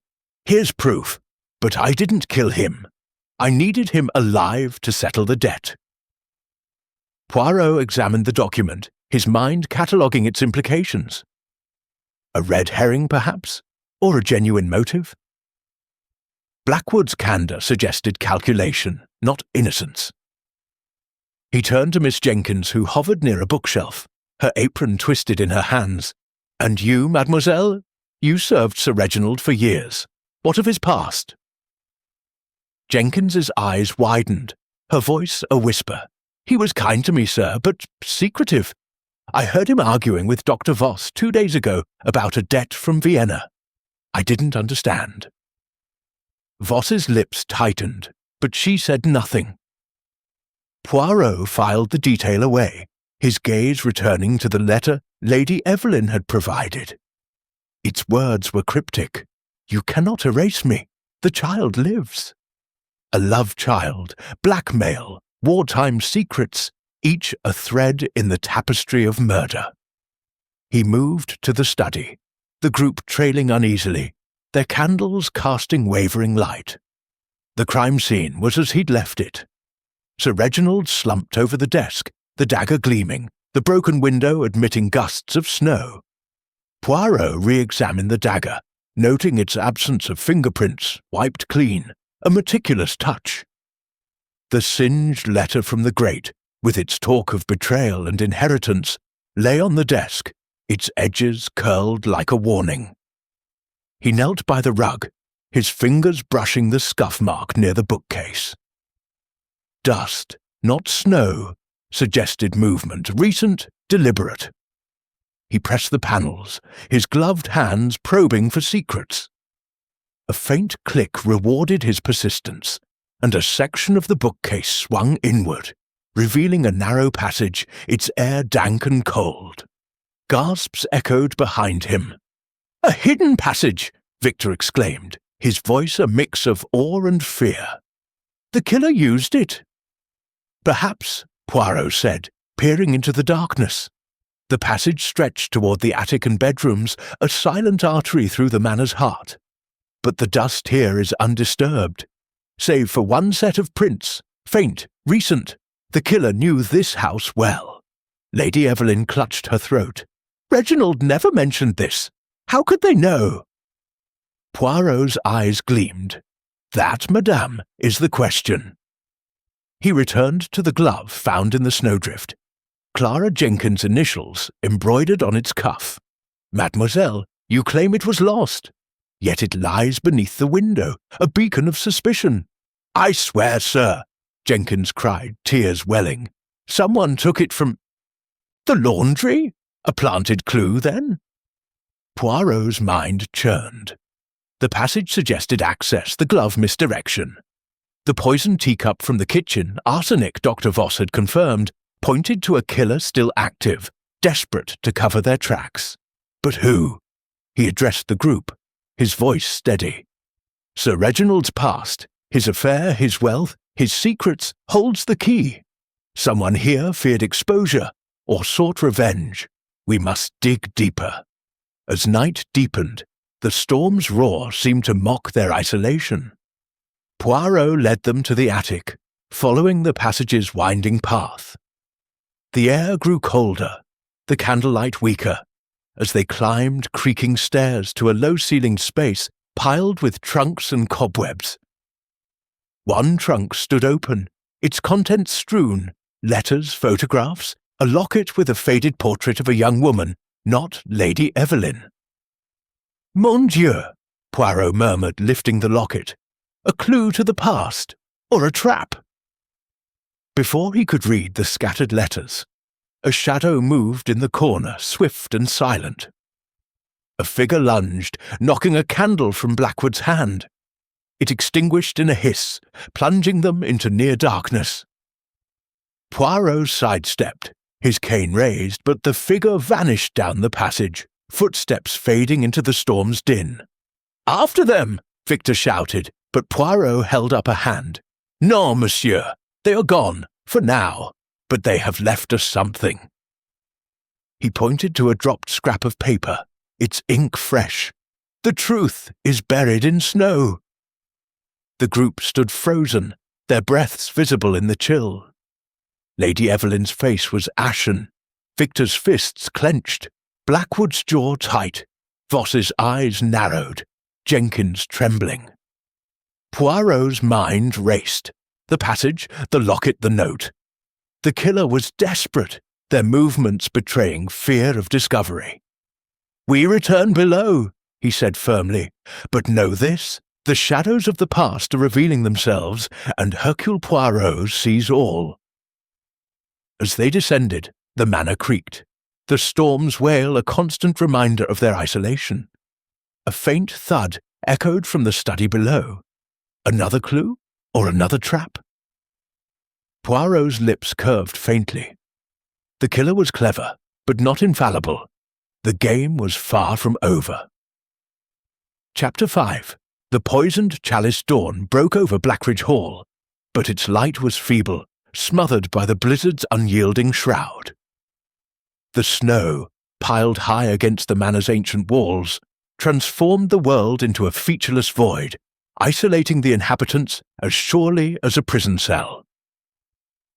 "Here's proof, but I didn't kill him. I needed him alive to settle the debt." Poirot examined the document, his mind cataloguing its implications. A red herring, perhaps, or a genuine motive? Blackwood's candour suggested calculation, not innocence. He turned to Miss Jenkins, who hovered near a bookshelf, her apron twisted in her hands. "And you, mademoiselle? You served Sir Reginald for years. What of his past?" Jenkins's eyes widened, her voice a whisper. "He was kind to me, sir, but secretive. I heard him arguing with Dr. Voss 2 days ago about a debt from Vienna. I didn't understand." Voss's lips tightened, but she said nothing. Poirot filed the detail away, his gaze returning to the letter Lady Evelyn had provided. Its words were cryptic. "You cannot erase me. The child lives." A love child, blackmail, wartime secrets, each a thread in the tapestry of murder. He moved to the study, the group trailing uneasily, their candles casting wavering light. The crime scene was as he'd left it. Sir Reginald slumped over the desk, the dagger gleaming, the broken window admitting gusts of snow. Poirot re-examined the dagger, noting its absence of fingerprints, wiped clean, a meticulous touch. The singed letter from the grate, with its talk of betrayal and inheritance, lay on the desk, its edges curled like a warning. He knelt by the rug, his fingers brushing the scuff mark near the bookcase. Dust, not snow, suggested movement, recent, deliberate. He pressed the panels, his gloved hands probing for secrets. A faint click rewarded his persistence, and a section of the bookcase swung inward, revealing a narrow passage, its air dank and cold. Gasps echoed behind him. "A hidden passage!" Victor exclaimed, his voice a mix of awe and fear. "The killer used it." "Perhaps," Poirot said, peering into the darkness. The passage stretched toward the attic and bedrooms, a silent artery through the manor's heart. But the dust here is undisturbed. Save for one set of prints, faint, recent, the killer knew this house well. Lady Evelyn clutched her throat. "Reginald never mentioned this. How could they know?" Poirot's eyes gleamed. "That, madame, is the question." He returned to the glove found in the snowdrift. Clara Jenkins' initials embroidered on its cuff. "Mademoiselle, you claim it was lost. Yet it lies beneath the window, a beacon of suspicion." "I swear, sir," Jenkins cried, tears welling. "Someone took it from—" "The laundry? A planted clue, then?" Poirot's mind churned. The passage suggested access, the glove misdirection. The poisoned teacup from the kitchen, arsenic, Dr. Voss had confirmed, pointed to a killer still active, desperate to cover their tracks. But who? He addressed the group, his voice steady. "Sir Reginald's past, his affair, his wealth, his secrets, holds the key. Someone here feared exposure, or sought revenge. We must dig deeper." As night deepened, the storm's roar seemed to mock their isolation. Poirot led them to the attic, following the passage's winding path. The air grew colder, the candlelight weaker, as they climbed creaking stairs to a low-ceilinged space piled with trunks and cobwebs. One trunk stood open, its contents strewn, letters, photographs, a locket with a faded portrait of a young woman, not Lady Evelyn. "Mon Dieu," Poirot murmured, lifting the locket. "A clue to the past, or a trap?" Before he could read the scattered letters, a shadow moved in the corner, swift and silent. A figure lunged, knocking a candle from Blackwood's hand. It extinguished in a hiss, plunging them into near darkness. Poirot sidestepped, his cane raised, but the figure vanished down the passage, footsteps fading into the storm's din. "After them!" Victor shouted, but Poirot held up a hand. "Non, monsieur, they are gone, for now, but they have left us something." He pointed to a dropped scrap of paper, its ink fresh. "The truth is buried in snow." The group stood frozen, their breaths visible in the chill. Lady Evelyn's face was ashen, Victor's fists clenched, Blackwood's jaw tight, Voss's eyes narrowed, Jenkins trembling. Poirot's mind raced. The passage, the locket, the note. The killer was desperate, their movements betraying fear of discovery. "We return below," he said firmly, "but know this, the shadows of the past are revealing themselves, and Hercule Poirot sees all." As they descended, the manor creaked, the storm's wail a constant reminder of their isolation. A faint thud echoed from the study below. Another clue, or another trap? Poirot's lips curved faintly. The killer was clever, but not infallible. The game was far from over. Chapter 5. The poisoned chalice dawn broke over Blackridge Hall, but its light was feeble, smothered by the blizzard's unyielding shroud. The snow, piled high against the manor's ancient walls, transformed the world into a featureless void, isolating the inhabitants as surely as a prison cell.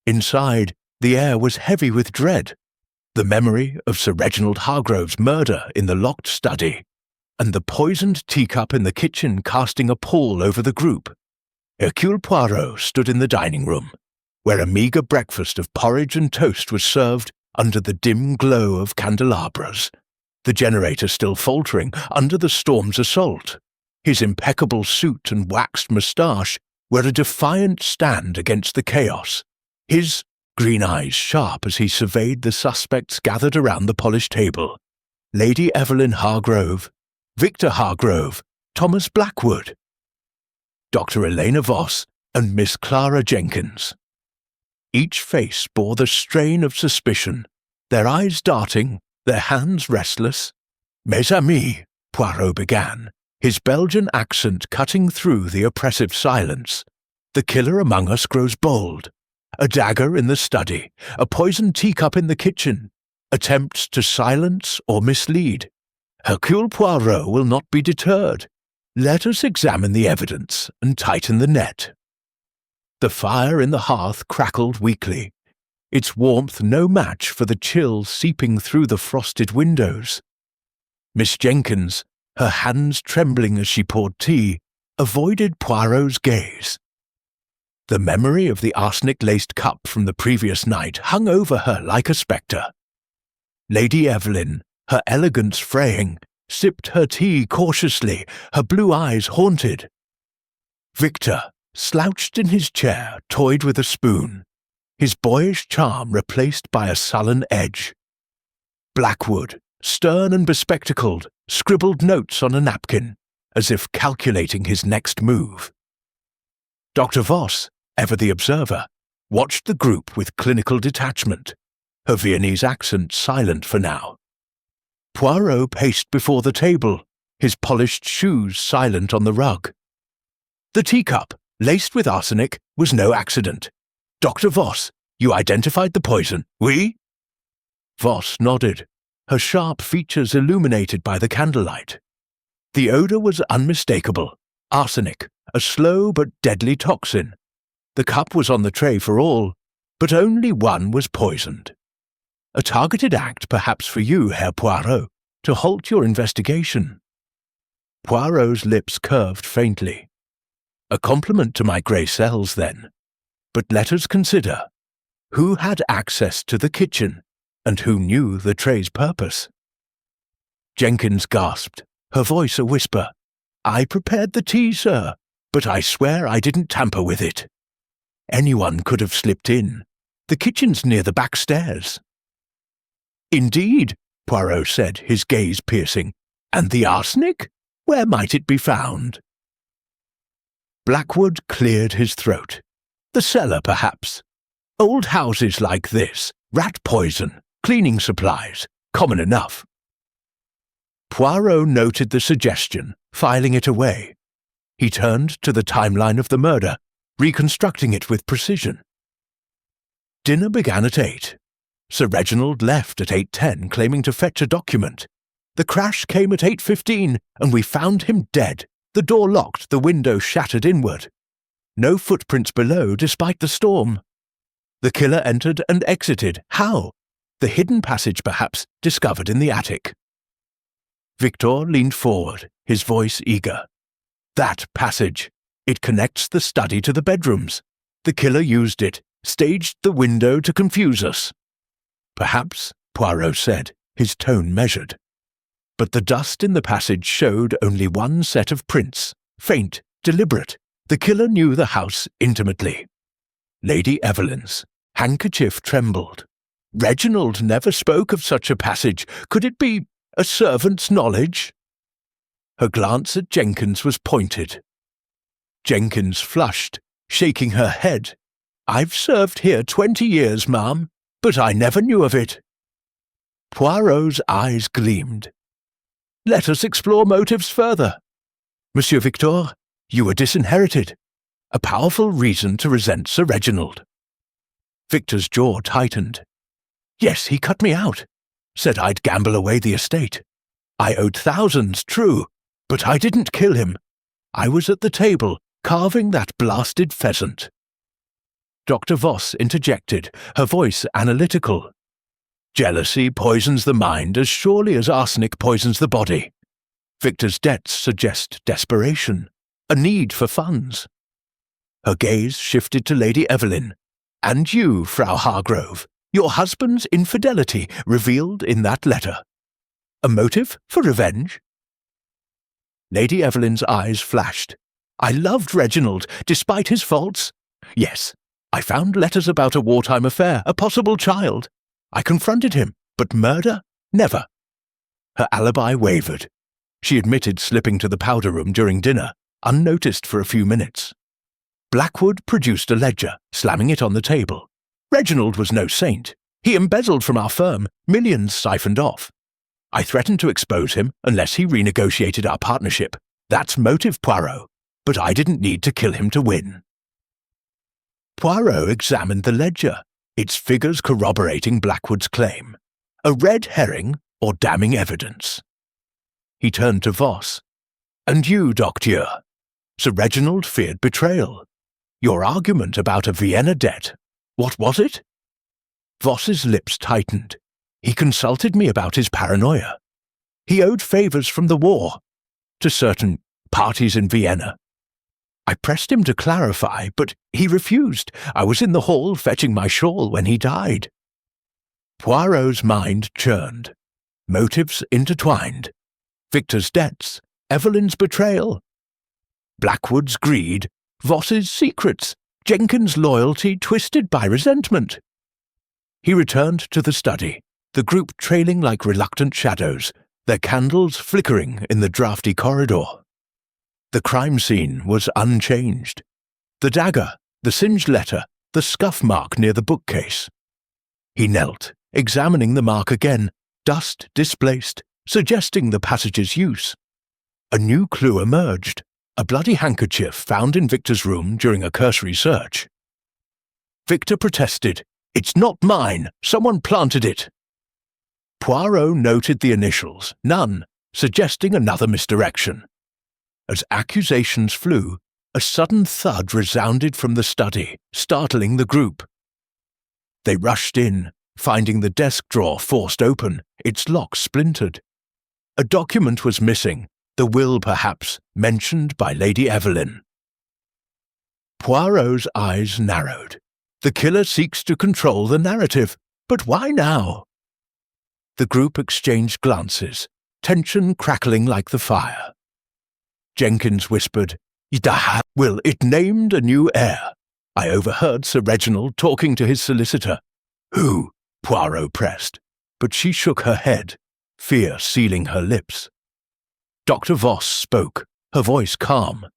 Inside, the air was heavy with dread, the memory of Sir Reginald Hargrove's murder in the locked study, and the poisoned teacup in the kitchen casting a pall over the group. Hercule Poirot stood in the dining room, where a meagre breakfast of porridge and toast was served under the dim glow of candelabras, the generator still faltering under the storm's assault. His impeccable suit and waxed moustache were a defiant stand against the chaos, his green eyes sharp as he surveyed the suspects gathered around the polished table. Lady Evelyn Hargrove, Victor Hargrove, Thomas Blackwood, Dr. Elena Voss, and Miss Clara Jenkins. Each face bore the strain of suspicion, their eyes darting, their hands restless. "Mes amis," Poirot began, his Belgian accent cutting through the oppressive silence. "The killer among us grows bold. A dagger in the study, a poisoned teacup in the kitchen, attempts to silence or mislead. Hercule Poirot will not be deterred. Let us examine the evidence and tighten the net." The fire in the hearth crackled weakly, its warmth no match for the chill seeping through the frosted windows. Miss Jenkins, her hands trembling as she poured tea, avoided Poirot's gaze. The memory of the arsenic-laced cup from the previous night hung over her like a spectre. Lady Evelyn, her elegance fraying, sipped her tea cautiously, her blue eyes haunted. Victor, slouched in his chair, toyed with a spoon, his boyish charm replaced by a sullen edge. Blackwood, stern and bespectacled, scribbled notes on a napkin, as if calculating his next move. Dr. Voss, ever the observer, watched the group with clinical detachment, her Viennese accent silent for now. Poirot paced before the table, his polished shoes silent on the rug. The teacup, laced with arsenic, was no accident. Dr. Voss, you identified the poison, oui? Voss nodded, her sharp features illuminated by the candlelight. The odour was unmistakable. Arsenic, a slow but deadly toxin. The cup was on the tray for all, but only one was poisoned. A targeted act perhaps for you, Herr Poirot, to halt your investigation. Poirot's lips curved faintly. A compliment to my grey cells, then. But let us consider. Who had access to the kitchen, and who knew the tray's purpose? Jenkins gasped, her voice a whisper. "I prepared the tea, sir, but I swear I didn't tamper with it. Anyone could have slipped in. The kitchen's near the back stairs." "Indeed," Poirot said, his gaze piercing. "And the arsenic? Where might it be found?" Blackwood cleared his throat. "The cellar, perhaps. Old houses like this, rat poison, cleaning supplies, common enough." Poirot noted the suggestion, filing it away. He turned to the timeline of the murder, reconstructing it with precision. Dinner began at 8. Sir Reginald left at 8:10, claiming to fetch a document. The crash came at 8:15, and we found him dead, the door locked, the window shattered inward. No footprints below, despite the storm. The killer entered and exited. How? The hidden passage, perhaps, discovered in the attic. Victor leaned forward, his voice eager. That passage. It connects the study to the bedrooms. The killer used it, staged the window to confuse us. Perhaps, Poirot said, his tone measured. But the dust in the passage showed only one set of prints, faint, deliberate. The killer knew the house intimately. Lady Evelyn's handkerchief trembled. Reginald never spoke of such a passage. Could it be a servant's knowledge? Her glance at Jenkins was pointed. Jenkins flushed, shaking her head. "I've served here 20 years, ma'am, but I never knew of it." Poirot's eyes gleamed. "Let us explore motives further. Monsieur Victor, you were disinherited. A powerful reason to resent Sir Reginald." Victor's jaw tightened. "Yes, he cut me out. Said I'd gamble away the estate. I owed thousands, true, but I didn't kill him. I was at the table, carving that blasted pheasant." Dr. Voss interjected, her voice analytical. "Jealousy poisons the mind as surely as arsenic poisons the body. Victor's debts suggest desperation, a need for funds." Her gaze shifted to Lady Evelyn. "And you, Frau Hargrove, your husband's infidelity revealed in that letter. A motive for revenge?" Lady Evelyn's eyes flashed. "I loved Reginald, despite his faults. Yes, I found letters about a wartime affair, a possible child. I confronted him, but murder? Never." Her alibi wavered. She admitted slipping to the powder room during dinner, unnoticed for a few minutes. Blackwood produced a ledger, slamming it on the table. Reginald was no saint. He embezzled from our firm, millions siphoned off. I threatened to expose him unless he renegotiated our partnership. That's motive, Poirot. But I didn't need to kill him to win. Poirot examined the ledger, its figures corroborating Blackwood's claim. A red herring or damning evidence. He turned to Voss. "And you, Docteur? Sir Reginald feared betrayal. Your argument about a Vienna debt, what was it?" Voss's lips tightened. He consulted me about his paranoia. He owed favours from the war to certain parties in Vienna. I pressed him to clarify, but he refused. I was in the hall fetching my shawl when he died. Poirot's mind churned. Motives intertwined. Victor's debts, Evelyn's betrayal. Blackwood's greed, Voss's secrets, Jenkins' loyalty twisted by resentment. He returned to the study, the group trailing like reluctant shadows, their candles flickering in the draughty corridor. The crime scene was unchanged. The dagger, the singed letter, the scuff mark near the bookcase. He knelt, examining the mark again, dust displaced, suggesting the passage's use. A new clue emerged, a bloody handkerchief found in Victor's room during a cursory search. Victor protested, "It's not mine, someone planted it." Poirot noted the initials, none, suggesting another misdirection. As accusations flew, a sudden thud resounded from the study, startling the group. They rushed in, finding the desk drawer forced open, its lock splintered. A document was missing, the will perhaps, mentioned by Lady Evelyn. Poirot's eyes narrowed. The killer seeks to control the narrative, but why now? The group exchanged glances, tension crackling like the fire. Jenkins whispered, "The will it named a new heir." I overheard Sir Reginald talking to his solicitor. "Who?" Poirot pressed, but she shook her head, fear sealing her lips. Dr. Voss spoke, her voice calm.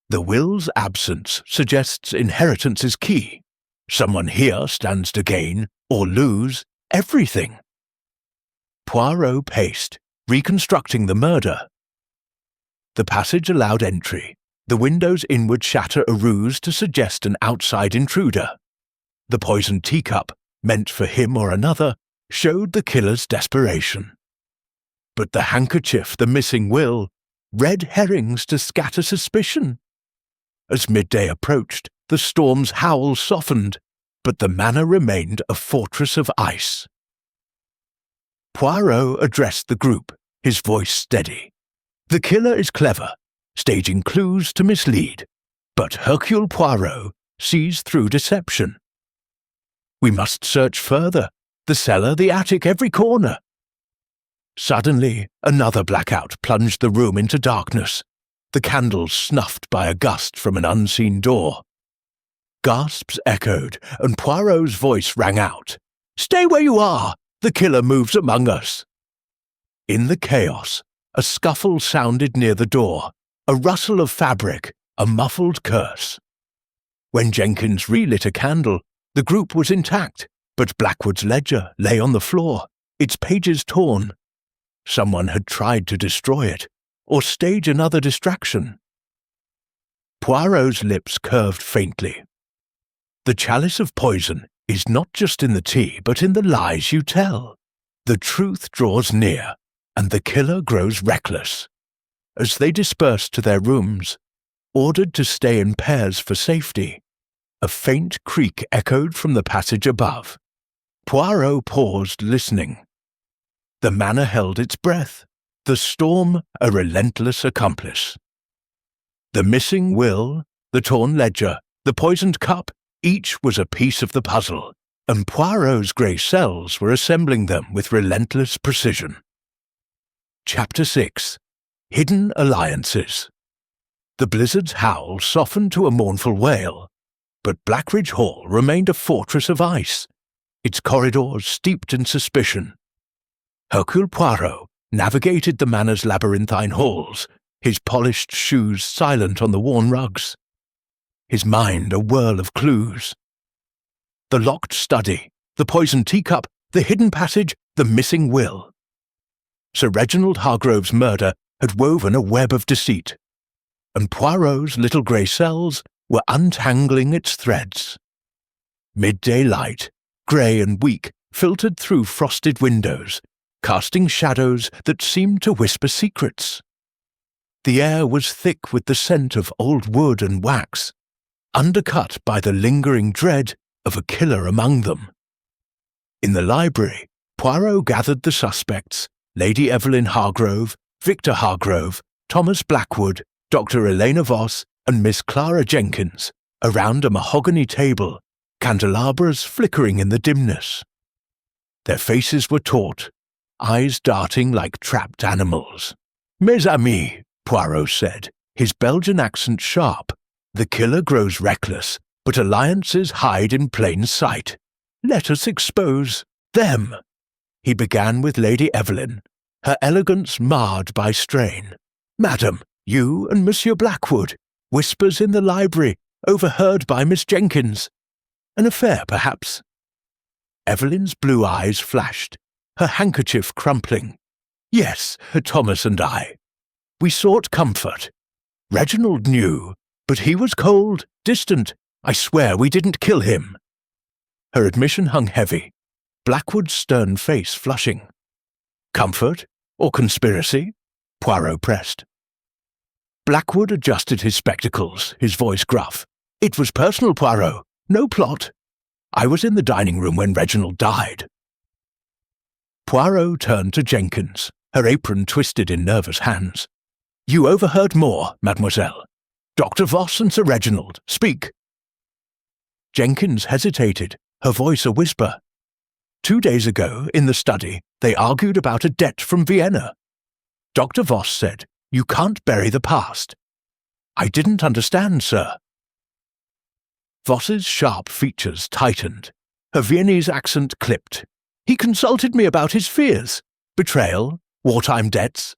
"The will's absence suggests inheritance is key. Someone here stands to gain, or lose, everything." Poirot paced, reconstructing the murder. The passage allowed entry, the window's inward shatter a ruse to suggest an outside intruder. The poisoned teacup, meant for him or another, showed the killer's desperation. But the handkerchief, the missing will, red herrings to scatter suspicion. As midday approached, the storm's howl softened, but the manor remained a fortress of ice. Poirot addressed the group, his voice steady. "The killer is clever, staging clues to mislead, but Hercule Poirot sees through deception. We must search further, the cellar, the attic, every corner." Suddenly, another blackout plunged the room into darkness, the candles snuffed by a gust from an unseen door. Gasps echoed, and Poirot's voice rang out. "Stay where you are! The killer moves among us!" In the chaos, a scuffle sounded near the door, a rustle of fabric, a muffled curse. When Jenkins relit a candle, the group was intact, but Blackwood's ledger lay on the floor, its pages torn. Someone had tried to destroy it, or stage another distraction. Poirot's lips curved faintly. "The chalice of poison is not just in the tea, but in the lies you tell. The truth draws near, and the killer grows reckless. As they disperse to their rooms, ordered to stay in pairs for safety, a faint creak echoed from the passage above. Poirot paused, listening. The manor held its breath, the storm a relentless accomplice. The missing will, the torn ledger, the poisoned cup, each was a piece of the puzzle, and Poirot's grey cells were assembling them with relentless precision. Chapter 6. Hidden Alliances. The blizzard's howl softened to a mournful wail, but Blackridge Hall remained a fortress of ice, its corridors steeped in suspicion. Hercule Poirot navigated the manor's labyrinthine halls, his polished shoes silent on the worn rugs, his mind a whirl of clues. The locked study, the poisoned teacup, the hidden passage, the missing will. Sir Reginald Hargrove's murder had woven a web of deceit, and Poirot's little grey cells were untangling its threads. Midday light, grey and weak, filtered through frosted windows, casting shadows that seemed to whisper secrets. The air was thick with the scent of old wood and wax, undercut by the lingering dread of a killer among them. In the library, Poirot gathered the suspects, Lady Evelyn Hargrove, Victor Hargrove, Thomas Blackwood, Dr. Elena Voss, and Miss Clara Jenkins, around a mahogany table, candelabras flickering in the dimness. Their faces were taut, eyes darting like trapped animals. "Mes amis," Poirot said, his Belgian accent sharp. "The killer grows reckless, but alliances hide in plain sight. Let us expose them." He began with Lady Evelyn, her elegance marred by strain. "Madam, you and Monsieur Blackwood, whispers in the library, overheard by Miss Jenkins. An affair, perhaps?" Evelyn's blue eyes flashed, her handkerchief crumpling. "Yes, Thomas and I. We sought comfort. Reginald knew, but he was cold, distant. I swear we didn't kill him." Her admission hung heavy, Blackwood's stern face flushing. "Comfort or conspiracy?" Poirot pressed. Blackwood adjusted his spectacles, his voice gruff. "It was personal, Poirot. No plot. I was in the dining room when Reginald died." Poirot turned to Jenkins, her apron twisted in nervous hands. "You overheard more, mademoiselle. Dr. Voss and Sir Reginald, speak." Jenkins hesitated, her voice a whisper. 2 days ago, in the study, they argued about a debt from Vienna. Dr. Voss said, "You can't bury the past." "I didn't understand, sir." Voss's sharp features tightened, her Viennese accent clipped. "He consulted me about his fears. Betrayal, wartime debts.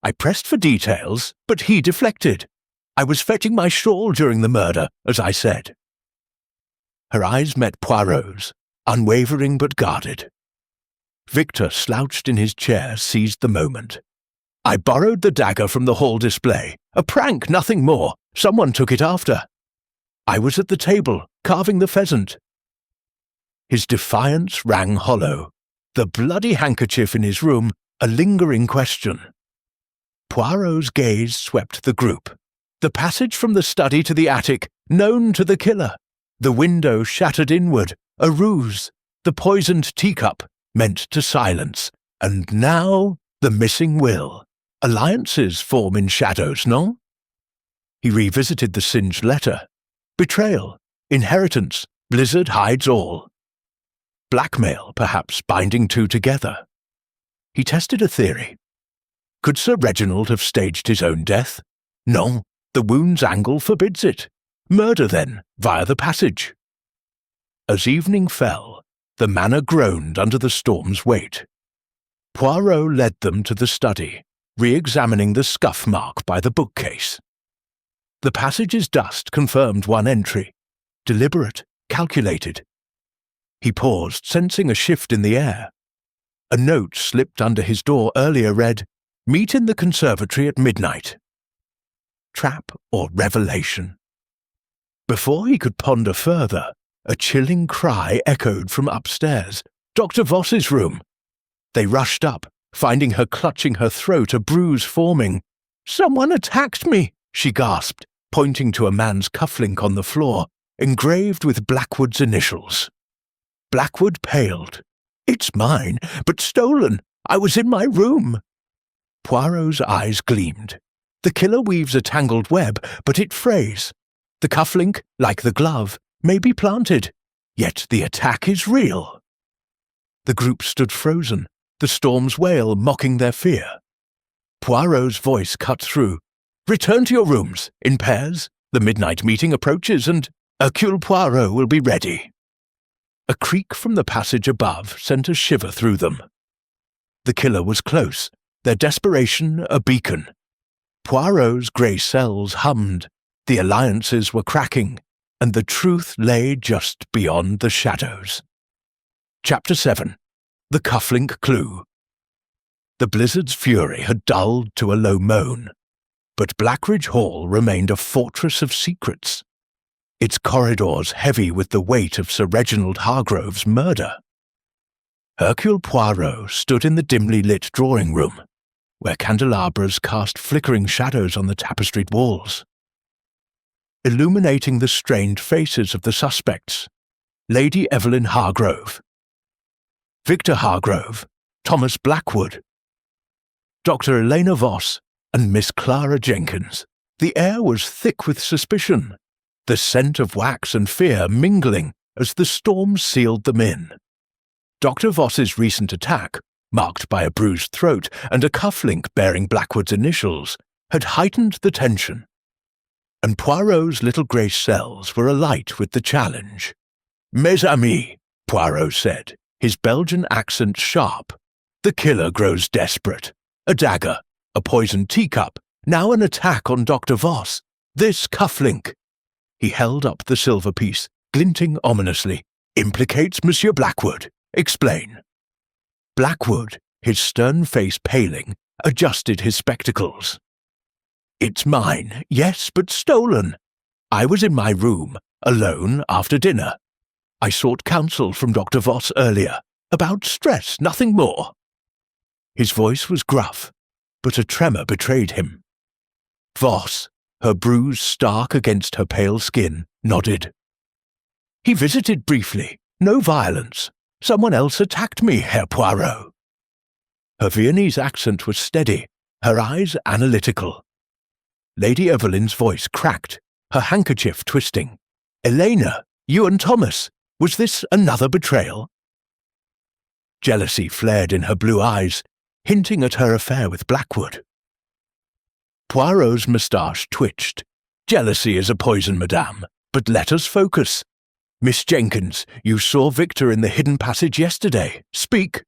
I pressed for details, but he deflected. I was fetching my shawl during the murder, as I said." Her eyes met Poirot's, unwavering but guarded. Victor, slouched in his chair, seized the moment. "I borrowed the dagger from the hall display. A prank, nothing more. Someone took it after. I was at the table, carving the pheasant." His defiance rang hollow, the bloody handkerchief in his room a lingering question. Poirot's gaze swept the group. The passage from the study to the attic, known to the killer. The window shattered inward, a ruse. The poisoned teacup, meant to silence. And now, the missing will. Alliances form in shadows, no? He revisited the singed letter. Betrayal, inheritance, blizzard hides all. Blackmail, perhaps, binding two together. He tested a theory. Could Sir Reginald have staged his own death? No, the wound's angle forbids it. Murder, then, via the passage. As evening fell, the manor groaned under the storm's weight. Poirot led them to the study, re-examining the scuff mark by the bookcase. The passage's dust confirmed one entry, deliberate, calculated. He paused, sensing a shift in the air. A note slipped under his door earlier read, "Meet in the conservatory at midnight." Trap or revelation? Before he could ponder further, a chilling cry echoed from upstairs. Dr. Voss's room. They rushed up, finding her clutching her throat, a bruise forming. "Someone attacked me," she gasped, pointing to a man's cufflink on the floor, engraved with Blackwood's initials. Blackwood paled. "It's mine, but stolen. I was in my room." Poirot's eyes gleamed. The killer weaves a tangled web, but it frays. The cufflink, like the glove, may be planted, yet the attack is real. The group stood frozen, the storm's wail mocking their fear. Poirot's voice cut through. "Return to your rooms, in pairs. The midnight meeting approaches, and Hercule Poirot will be ready." A creak from the passage above sent a shiver through them. The killer was close, their desperation a beacon. Poirot's grey cells hummed, the alliances were cracking, and the truth lay just beyond the shadows. Chapter 7. The Cufflink Clue. The blizzard's fury had dulled to a low moan, but Blackridge Hall remained a fortress of secrets, its corridors heavy with the weight of Sir Reginald Hargrove's murder. Hercule Poirot stood in the dimly lit drawing-room, where candelabras cast flickering shadows on the tapestried walls. Illuminating the strained faces of the suspects, Lady Evelyn Hargrove, Victor Hargrove, Thomas Blackwood, Dr. Elena Voss, and Miss Clara Jenkins. The air was thick with suspicion, the scent of wax and fear mingling as the storm sealed them in. Dr. Voss's recent attack, marked by a bruised throat and a cufflink bearing Blackwood's initials, had heightened the tension. And Poirot's little grey cells were alight with the challenge. "Mes amis," Poirot said, his Belgian accent sharp. "The killer grows desperate. A dagger, a poisoned teacup, now an attack on Dr. Voss. This cufflink," he held up the silver piece, glinting ominously, "implicates Monsieur Blackwood. Explain." Blackwood, his stern face paling, adjusted his spectacles. "It's mine, yes, but stolen. I was in my room, alone, after dinner. I sought counsel from Dr. Voss earlier, about stress, nothing more." His voice was gruff, but a tremor betrayed him. Voss, her bruise stark against her pale skin, nodded. "He visited briefly, no violence. Someone else attacked me, Herr Poirot." Her Viennese accent was steady, her eyes analytical. Lady Evelyn's voice cracked, her handkerchief twisting. "Elena, you and Thomas, was this another betrayal?" Jealousy flared in her blue eyes, hinting at her affair with Blackwood. Poirot's moustache twitched. "Jealousy is a poison, madame, but let us focus. Miss Jenkins, you saw Victor in the hidden passage yesterday. Speak."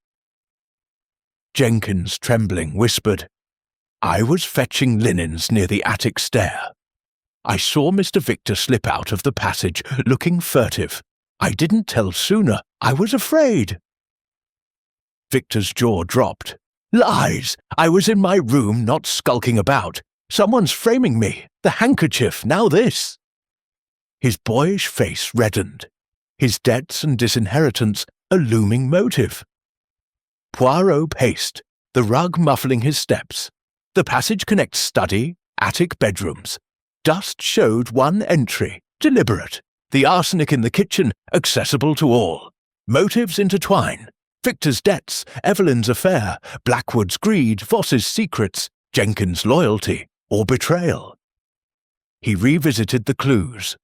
Jenkins, trembling, whispered, "I was fetching linens near the attic stair. I saw Mr. Victor slip out of the passage, looking furtive. I didn't tell sooner. I was afraid." Victor's jaw dropped. "Lies! I was in my room, not skulking about. Someone's framing me. The handkerchief, now this." His boyish face reddened. His debts and disinheritance a looming motive. Poirot paced, the rug muffling his steps. The passage connects study, attic, bedrooms. Dust showed one entry, deliberate. The arsenic in the kitchen, accessible to all. Motives intertwine. Victor's debts, Evelyn's affair, Blackwood's greed, Voss's secrets, Jenkins' loyalty, or betrayal. He revisited the clues.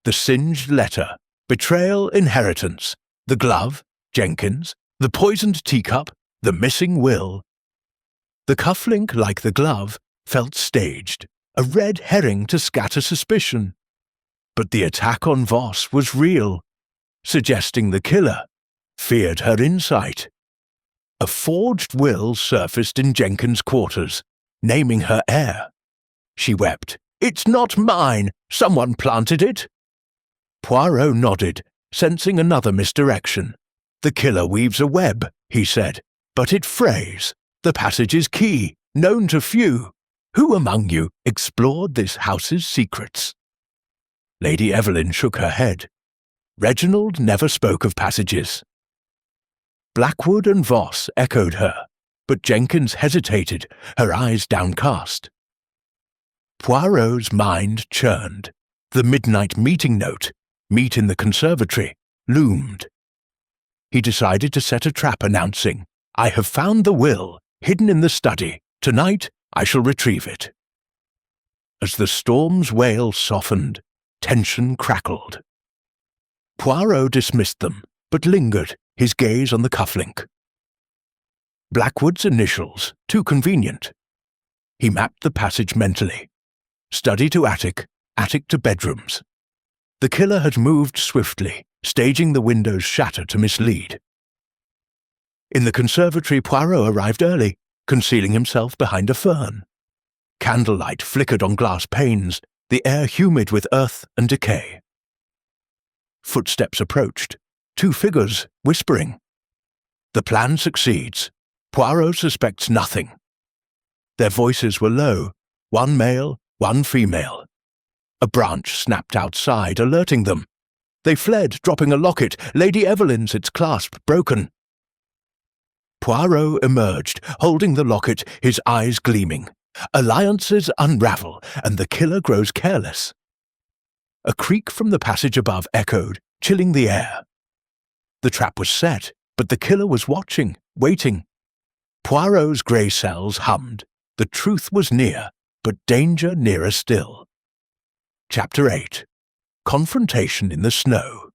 The singed letter, betrayal, inheritance, the glove, Jenkins, the poisoned teacup, the missing will. The cufflink, like the glove, felt staged, a red herring to scatter suspicion. But the attack on Voss was real, suggesting the killer feared her insight. A forged will surfaced in Jenkins' quarters, naming her heir. She wept. "It's not mine! Someone planted it!" Poirot nodded, sensing another misdirection. "The killer weaves a web," he said, "but it frays. The passage is key, known to few. Who among you explored this house's secrets?" Lady Evelyn shook her head. Reginald never spoke of passages. Blackwood and Voss echoed her. but Jenkins hesitated, her eyes downcast. Poirot's mind churned. The midnight meeting note, "Meet in the conservatory," loomed. He decided to set a trap announcing, "I have found the will, hidden in the study. Tonight I shall retrieve it." As the storm's wail softened, tension crackled. Poirot dismissed them, but lingered, his gaze on the cufflink. Blackwood's initials, too convenient. He mapped the passage mentally. Study to attic, attic to bedrooms. The killer had moved swiftly, staging the windows shatter to mislead. In the conservatory, Poirot arrived early, concealing himself behind a fern. Candlelight flickered on glass panes, the air humid with earth and decay. Footsteps approached, 2 figures whispering. The plan succeeds. Poirot suspects nothing. Their voices were low, one male, one female. A branch snapped outside, alerting them. They fled, dropping a locket, Lady Evelyn's, its clasp broken. Poirot emerged, holding the locket, his eyes gleaming. Alliances unravel, and the killer grows careless. A creak from the passage above echoed, chilling the air. The trap was set, but the killer was watching, waiting. Poirot's grey cells hummed. The truth was near, but danger nearer still. Chapter 8. Confrontation in the snow.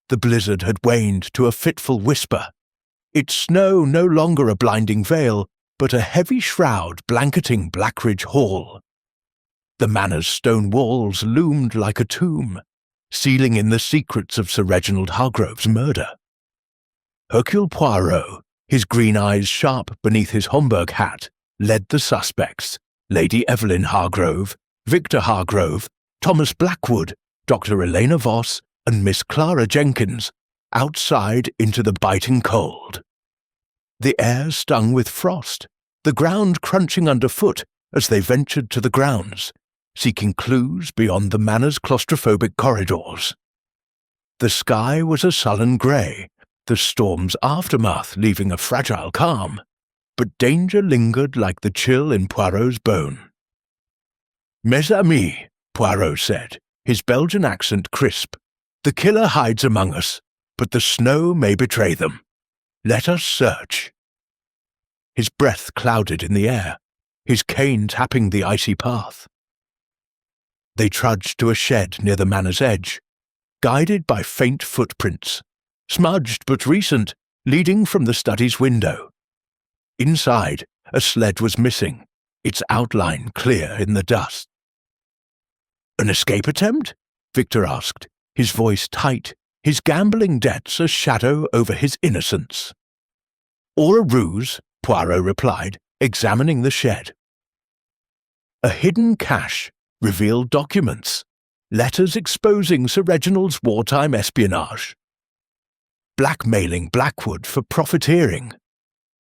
The blizzard had waned to a fitful whisper. Its snow no longer a blinding veil, but a heavy shroud blanketing Blackridge Hall. The manor's stone walls loomed like a tomb, sealing in the secrets of Sir Reginald Hargrove's murder. Hercule Poirot, his green eyes sharp beneath his Homburg hat, led the suspects, Lady Evelyn Hargrove, Victor Hargrove, Thomas Blackwood, Dr. Elena Voss, and Miss Clara Jenkins, outside into the biting cold. The air stung with frost, the ground crunching underfoot as they ventured to the grounds, seeking clues beyond the manor's claustrophobic corridors. The sky was a sullen grey, the storm's aftermath leaving a fragile calm, but danger lingered like the chill in Poirot's bone. "Mes amis," Poirot said, his Belgian accent crisp, "the killer hides among us, but the snow may betray them. Let us search." His breath clouded in the air, his cane tapping the icy path. They trudged to a shed near the manor's edge, guided by faint footprints, smudged but recent, leading from the study's window. Inside, a sled was missing, its outline clear in the dust. "An escape attempt?" Victor asked, his voice tight, his gambling debts a shadow over his innocence. "Or a ruse," Poirot replied, examining the shed. A hidden cache revealed documents, letters exposing Sir Reginald's wartime espionage. Blackmailing Blackwood for profiteering.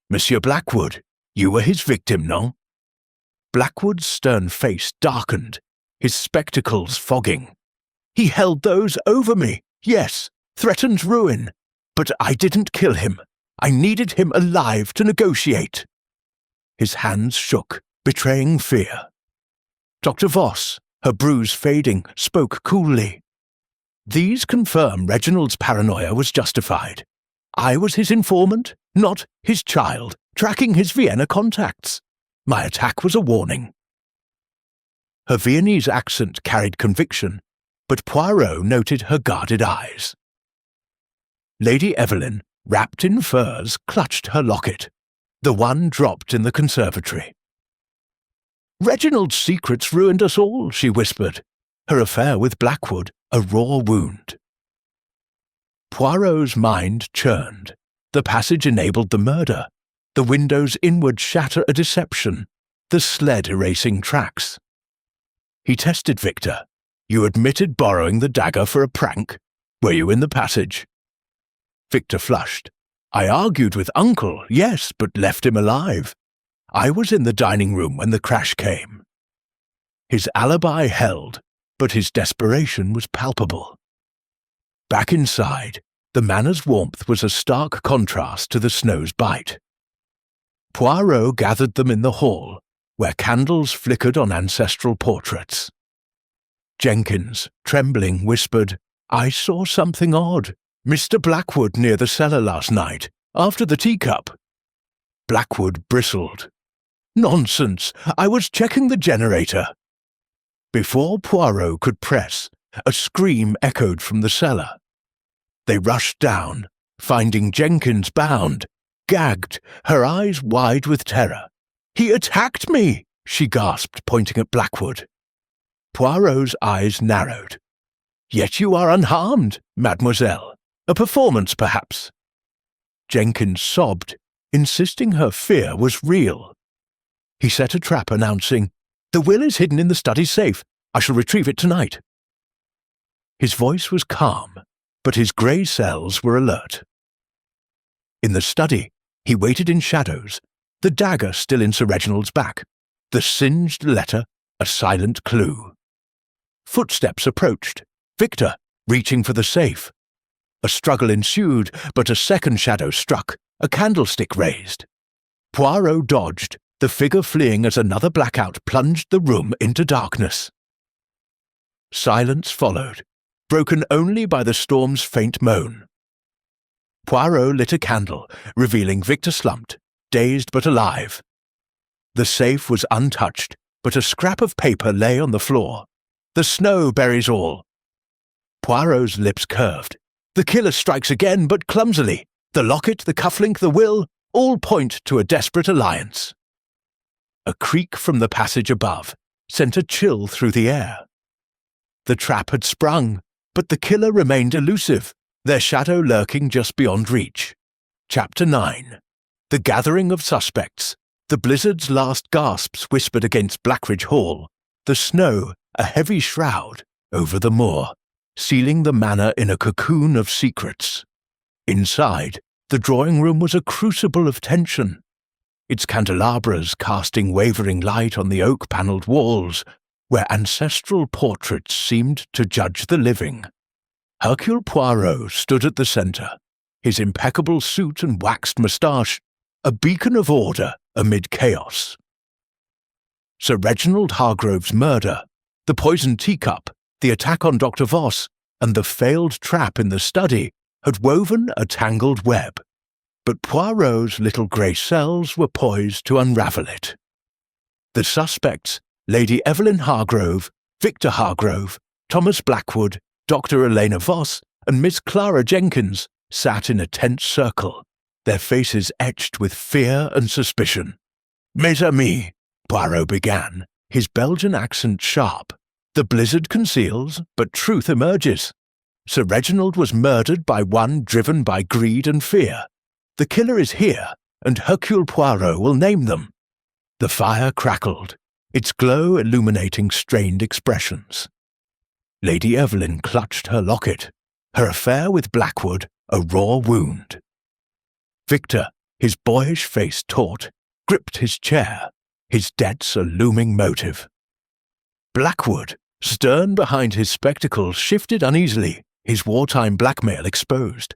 "Monsieur Blackwood, you were his victim, no?" Blackwood's stern face darkened, his spectacles fogging. "He held those over me, yes, threatened ruin. But I didn't kill him. I needed him alive to negotiate." His hands shook, betraying fear. Dr. Voss, her bruise fading, spoke coolly. "These confirm Reginald's paranoia was justified. I was his informant, not his child, tracking his Vienna contacts. My attack was a warning." Her Viennese accent carried conviction, but Poirot noted her guarded eyes. Lady Evelyn, wrapped in furs, clutched her locket, the one dropped in the conservatory. "Reginald's secrets ruined us all," she whispered, her affair with Blackwood a raw wound. Poirot's mind churned. The passage enabled the murder, the window's inward shatter a deception, the sled erasing tracks. He tested Victor. "You admitted borrowing the dagger for a prank. Were you in the passage?" Victor flushed. "I argued with Uncle, yes, but left him alive. I was in the dining room when the crash came." His alibi held, but his desperation was palpable. Back inside, the manor's warmth was a stark contrast to the snow's bite. Poirot gathered them in the hall, where candles flickered on ancestral portraits. Jenkins, trembling, whispered, "I saw something odd. Mr. Blackwood near the cellar last night, after the teacup." Blackwood bristled. "Nonsense! I was checking the generator." Before Poirot could press, a scream echoed from the cellar. They rushed down, finding Jenkins bound, gagged, her eyes wide with terror. "He attacked me!" she gasped, pointing at Blackwood. Poirot's eyes narrowed. "Yet you are unharmed, mademoiselle. A performance, perhaps." Jenkins sobbed, insisting her fear was real. He set a trap, announcing, "The will is hidden in the study safe. I shall retrieve it tonight." His voice was calm, but his grey cells were alert. In the study, he waited in shadows, the dagger still in Sir Reginald's back, the singed letter a silent clue. Footsteps approached, Victor reaching for the safe. A struggle ensued, but a second shadow struck, a candlestick raised. Poirot dodged, the figure fleeing as another blackout plunged the room into darkness. Silence followed, broken only by the storm's faint moan. Poirot lit a candle, revealing Victor slumped, dazed but alive. The safe was untouched, but a scrap of paper lay on the floor. "The snow buries all." Poirot's lips curved. The killer strikes again, but clumsily. The locket, the cufflink, the will, all point to a desperate alliance. A creak from the passage above sent a chill through the air. The trap had sprung, but the killer remained elusive, their shadow lurking just beyond reach. Chapter 9. The gathering of suspects. The blizzard's last gasps whispered against Blackridge Hall. The snow, a heavy shroud, over the moor, sealing the manor in a cocoon of secrets. Inside, the drawing-room was a crucible of tension, its candelabras casting wavering light on the oak-panelled walls, where ancestral portraits seemed to judge the living. Hercule Poirot stood at the centre, his impeccable suit and waxed moustache, a beacon of order amid chaos. Sir Reginald Hargrove's murder, the poisoned teacup, the attack on Dr. Voss, and the failed trap in the study had woven a tangled web, but Poirot's little grey cells were poised to unravel it. The suspects, Lady Evelyn Hargrove, Victor Hargrove, Thomas Blackwood, Dr. Elena Voss, and Miss Clara Jenkins, sat in a tense circle, their faces etched with fear and suspicion. "Mes amis," Poirot began, his Belgian accent sharp. "The blizzard conceals, but truth emerges. Sir Reginald was murdered by one driven by greed and fear. The killer is here, and Hercule Poirot will name them." The fire crackled, its glow illuminating strained expressions. Lady Evelyn clutched her locket, her affair with Blackwood a raw wound. Victor, his boyish face taut, gripped his chair, his debts a looming motive. Blackwood, stern behind his spectacles, shifted uneasily, his wartime blackmail exposed.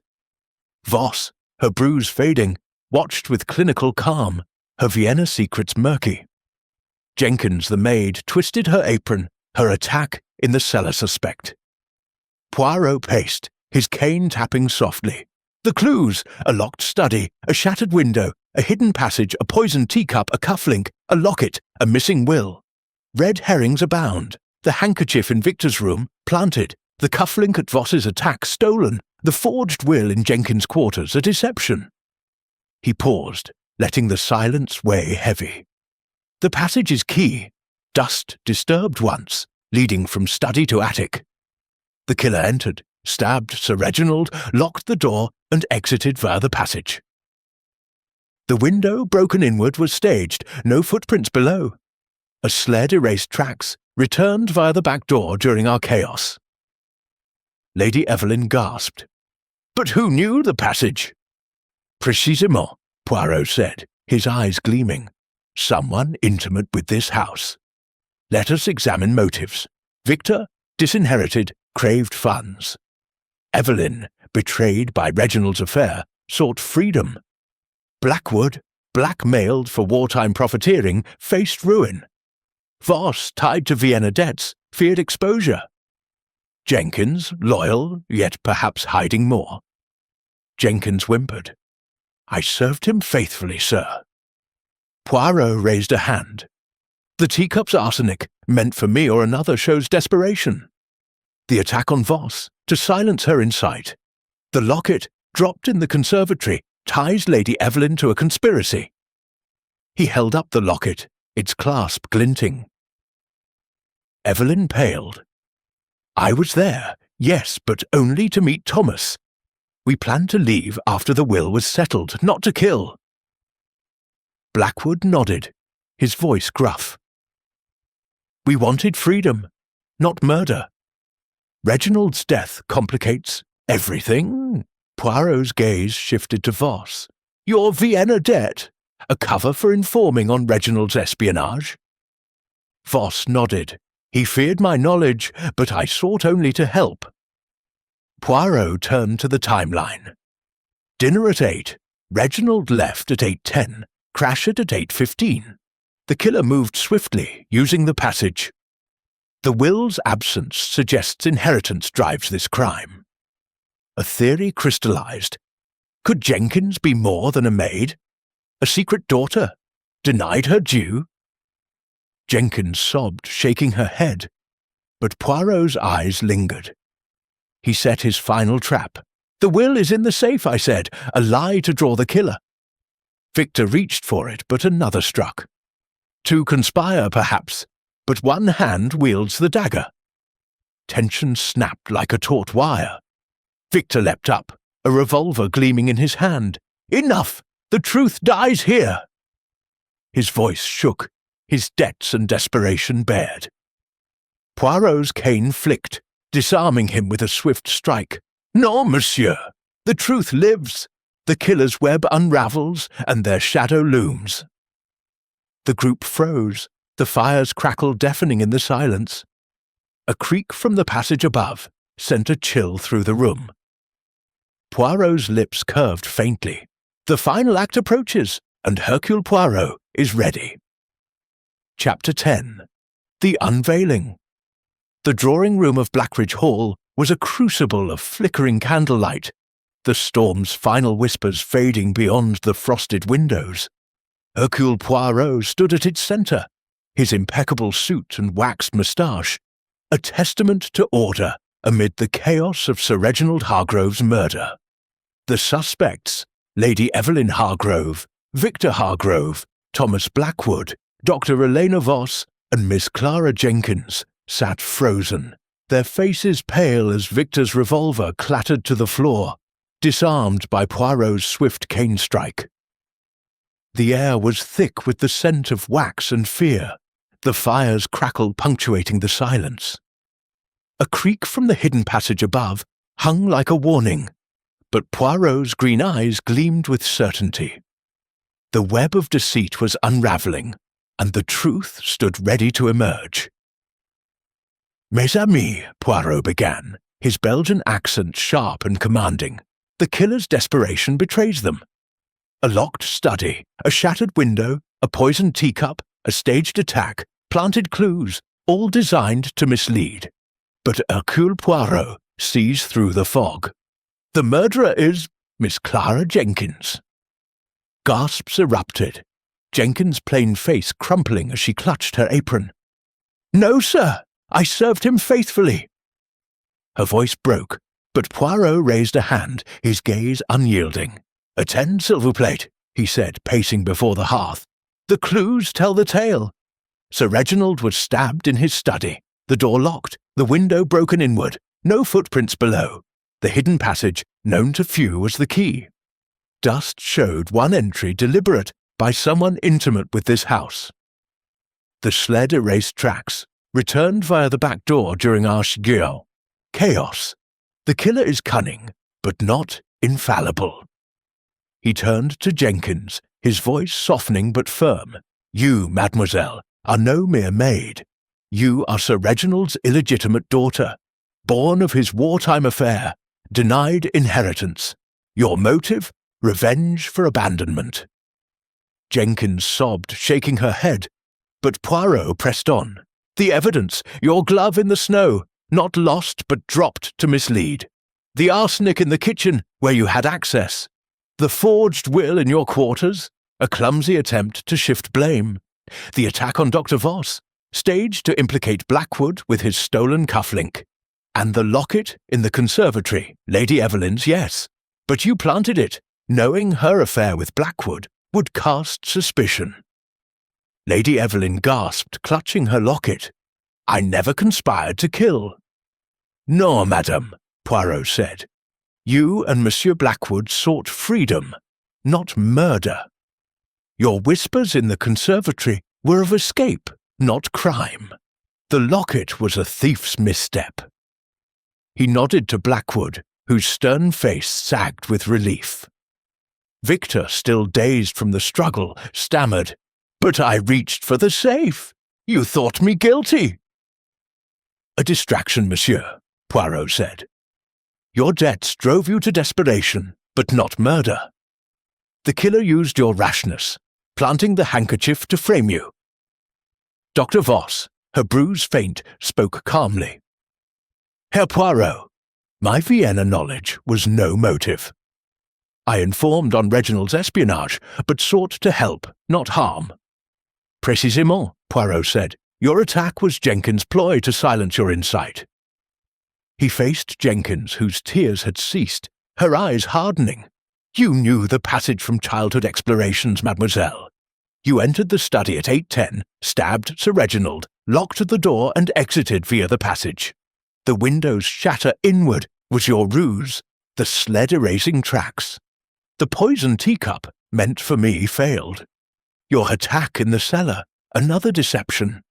Voss, her bruise fading, watched with clinical calm, her Vienna secrets murky. Jenkins, the maid, twisted her apron, her attack in the cellar suspect. Poirot paced, his cane tapping softly. The clues: a locked study, a shattered window, a hidden passage, a poisoned teacup, a cufflink, a locket, a missing will. Red herrings abound. The handkerchief in Victor's room, planted. The cufflink at Voss's attack, stolen. The forged will in Jenkins' quarters, a deception. He paused, letting the silence weigh heavy. The passage is key. Dust disturbed once, leading from study to attic. The killer entered, stabbed Sir Reginald, locked the door, and exited via the passage. The window, broken inward, was staged, no footprints below. A sled erased tracks, returned via the back door during our chaos. Lady Evelyn gasped. "But who knew the passage?" "Précisément," Poirot said, his eyes gleaming. "Someone intimate with this house. Let us examine motives. Victor, disinherited, craved funds. Evelyn, betrayed by Reginald's affair, sought freedom. Blackwood, blackmailed for wartime profiteering, faced ruin. Voss, tied to Vienna debts, feared exposure. Jenkins, loyal, yet perhaps hiding more. Jenkins whimpered. "I served him faithfully, sir." Poirot raised a hand. "The teacup's arsenic, meant for me or another, shows desperation. The attack on Voss, to silence her insight. The locket, dropped in the conservatory, ties Lady Evelyn to a conspiracy." He held up the locket, its clasp glinting. Evelyn paled. "I was there, yes, but only to meet Thomas. We planned to leave after the will was settled, not to kill." Blackwood nodded, his voice gruff. "We wanted freedom, not murder. Reginald's death complicates everything." Poirot's gaze shifted to Voss. "Your Vienna debt? A cover for informing on Reginald's espionage?" Voss nodded. "He feared my knowledge, but I sought only to help." Poirot turned to the timeline. Dinner at 8. Reginald left at 8:10. Crash it at 8:15. The killer moved swiftly, using the passage. The will's absence suggests inheritance drives this crime. A theory crystallized. Could Jenkins be more than a maid? A secret daughter? Denied her due? Jenkins sobbed, shaking her head, but Poirot's eyes lingered. He set his final trap. "The will is in the safe," I said, a lie to draw the killer. Victor reached for it, but another struck. "To conspire, perhaps, but one hand wields the dagger." Tension snapped like a taut wire. Victor leapt up, a revolver gleaming in his hand. "Enough! The truth dies here!" His voice shook, his debts and desperation bared. Poirot's cane flicked, disarming him with a swift strike. "No, monsieur! The truth lives! The killer's web unravels, and their shadow looms." The group froze, the fires crackled deafening in the silence. A creak from the passage above sent a chill through the room. Poirot's lips curved faintly. The final act approaches, and Hercule Poirot is ready. Chapter 10. The Unveiling. The drawing-room of Blackridge Hall was a crucible of flickering candlelight, the storm's final whispers fading beyond the frosted windows. Hercule Poirot stood at its centre, his impeccable suit and waxed moustache, a testament to order amid the chaos of Sir Reginald Hargrove's murder. The suspects, Lady Evelyn Hargrove, Victor Hargrove, Thomas Blackwood, Dr. Elena Voss, and Miss Clara Jenkins, sat frozen, their faces pale as Victor's revolver clattered to the floor, disarmed by Poirot's swift cane strike. The air was thick with the scent of wax and fear, the fire's crackle punctuating the silence. A creak from the hidden passage above hung like a warning, but Poirot's green eyes gleamed with certainty. The web of deceit was unravelling, and the truth stood ready to emerge. "Mes amis," Poirot began, his Belgian accent sharp and commanding. "The killer's desperation betrays them. A locked study, a shattered window, a poisoned teacup, a staged attack, planted clues, all designed to mislead. But Hercule Poirot sees through the fog. The murderer is Miss Clara Jenkins." Gasps erupted, Jenkins' plain face crumpling as she clutched her apron. "No, sir, I served him faithfully." Her voice broke, but Poirot raised a hand, his gaze unyielding. "Attend, s'il vous plaît," he said, pacing before the hearth. "The clues tell the tale. Sir Reginald was stabbed in his study, the door locked, the window broken inward, no footprints below. The hidden passage, known to few, was the key. Dust showed one entry deliberate by someone intimate with this house. The sled erased tracks, returned via the back door during our gale. Chaos. The killer is cunning, but not infallible." He turned to Jenkins, his voice softening but firm. "You, mademoiselle, are no mere maid. You are Sir Reginald's illegitimate daughter, born of his wartime affair, denied inheritance. Your motive? Revenge for abandonment." Jenkins sobbed, shaking her head, but Poirot pressed on. "The evidence, your glove in the snow, not lost but dropped to mislead. The arsenic in the kitchen, where you had access. The forged will in your quarters, a clumsy attempt to shift blame. The attack on Dr. Voss, staged to implicate Blackwood with his stolen cufflink. And the locket in the conservatory, Lady Evelyn's, yes. But you planted it, knowing her affair with Blackwood would cast suspicion." Lady Evelyn gasped, clutching her locket. "I never conspired to kill." "No, madame," Poirot said. "You and Monsieur Blackwood sought freedom, not murder. Your whispers in the conservatory were of escape, not crime. The locket was a thief's misstep." He nodded to Blackwood, whose stern face sagged with relief. Victor, still dazed from the struggle, stammered, "But I reached for the safe. You thought me guilty." "A distraction, monsieur," Poirot said. "Your debts drove you to desperation, but not murder. The killer used your rashness, planting the handkerchief to frame you." Dr. Voss, her bruise faint, spoke calmly. "Herr Poirot, my Vienna knowledge was no motive. I informed on Reginald's espionage, but sought to help, not harm." "Précisément," Poirot said. "Your attack was Jenkins' ploy to silence your insight." He faced Jenkins, whose tears had ceased, her eyes hardening. "You knew the passage from childhood explorations, mademoiselle. You entered the study at 8:10, stabbed Sir Reginald, locked the door and exited via the passage. The windows shatter inward was your ruse, the sled erasing tracks. The poison teacup, meant for me, failed. Your attack in the cellar, another deception."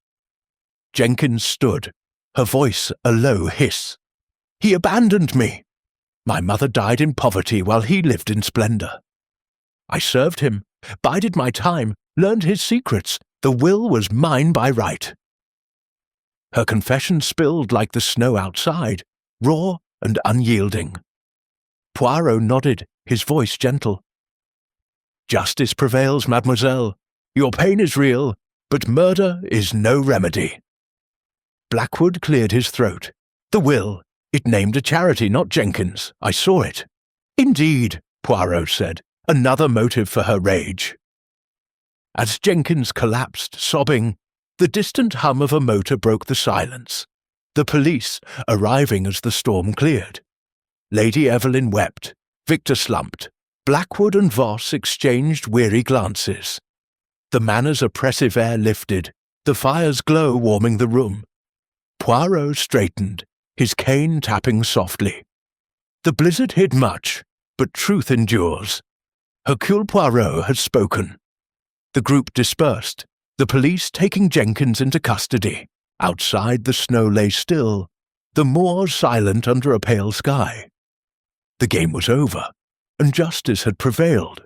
Jenkins stood, her voice a low hiss. "He abandoned me. My mother died in poverty while he lived in splendor. I served him, bided my time, learned his secrets. The will was mine by right." Her confession spilled like the snow outside, raw and unyielding. Poirot nodded, his voice gentle. "Justice prevails, mademoiselle. Your pain is real, but murder is no remedy." Blackwood cleared his throat. "The will, it named a charity, not Jenkins. I saw it." "Indeed," Poirot said, another motive for her rage. As Jenkins collapsed, sobbing, the distant hum of a motor broke the silence, the police arriving as the storm cleared. Lady Evelyn wept, Victor slumped, Blackwood and Voss exchanged weary glances. The manor's oppressive air lifted, the fire's glow warming the room. Poirot straightened, his cane tapping softly. The blizzard hid much, but truth endures. Hercule Poirot had spoken. The group dispersed, the police taking Jenkins into custody. Outside the snow lay still, the moor silent under a pale sky. The game was over, and justice had prevailed.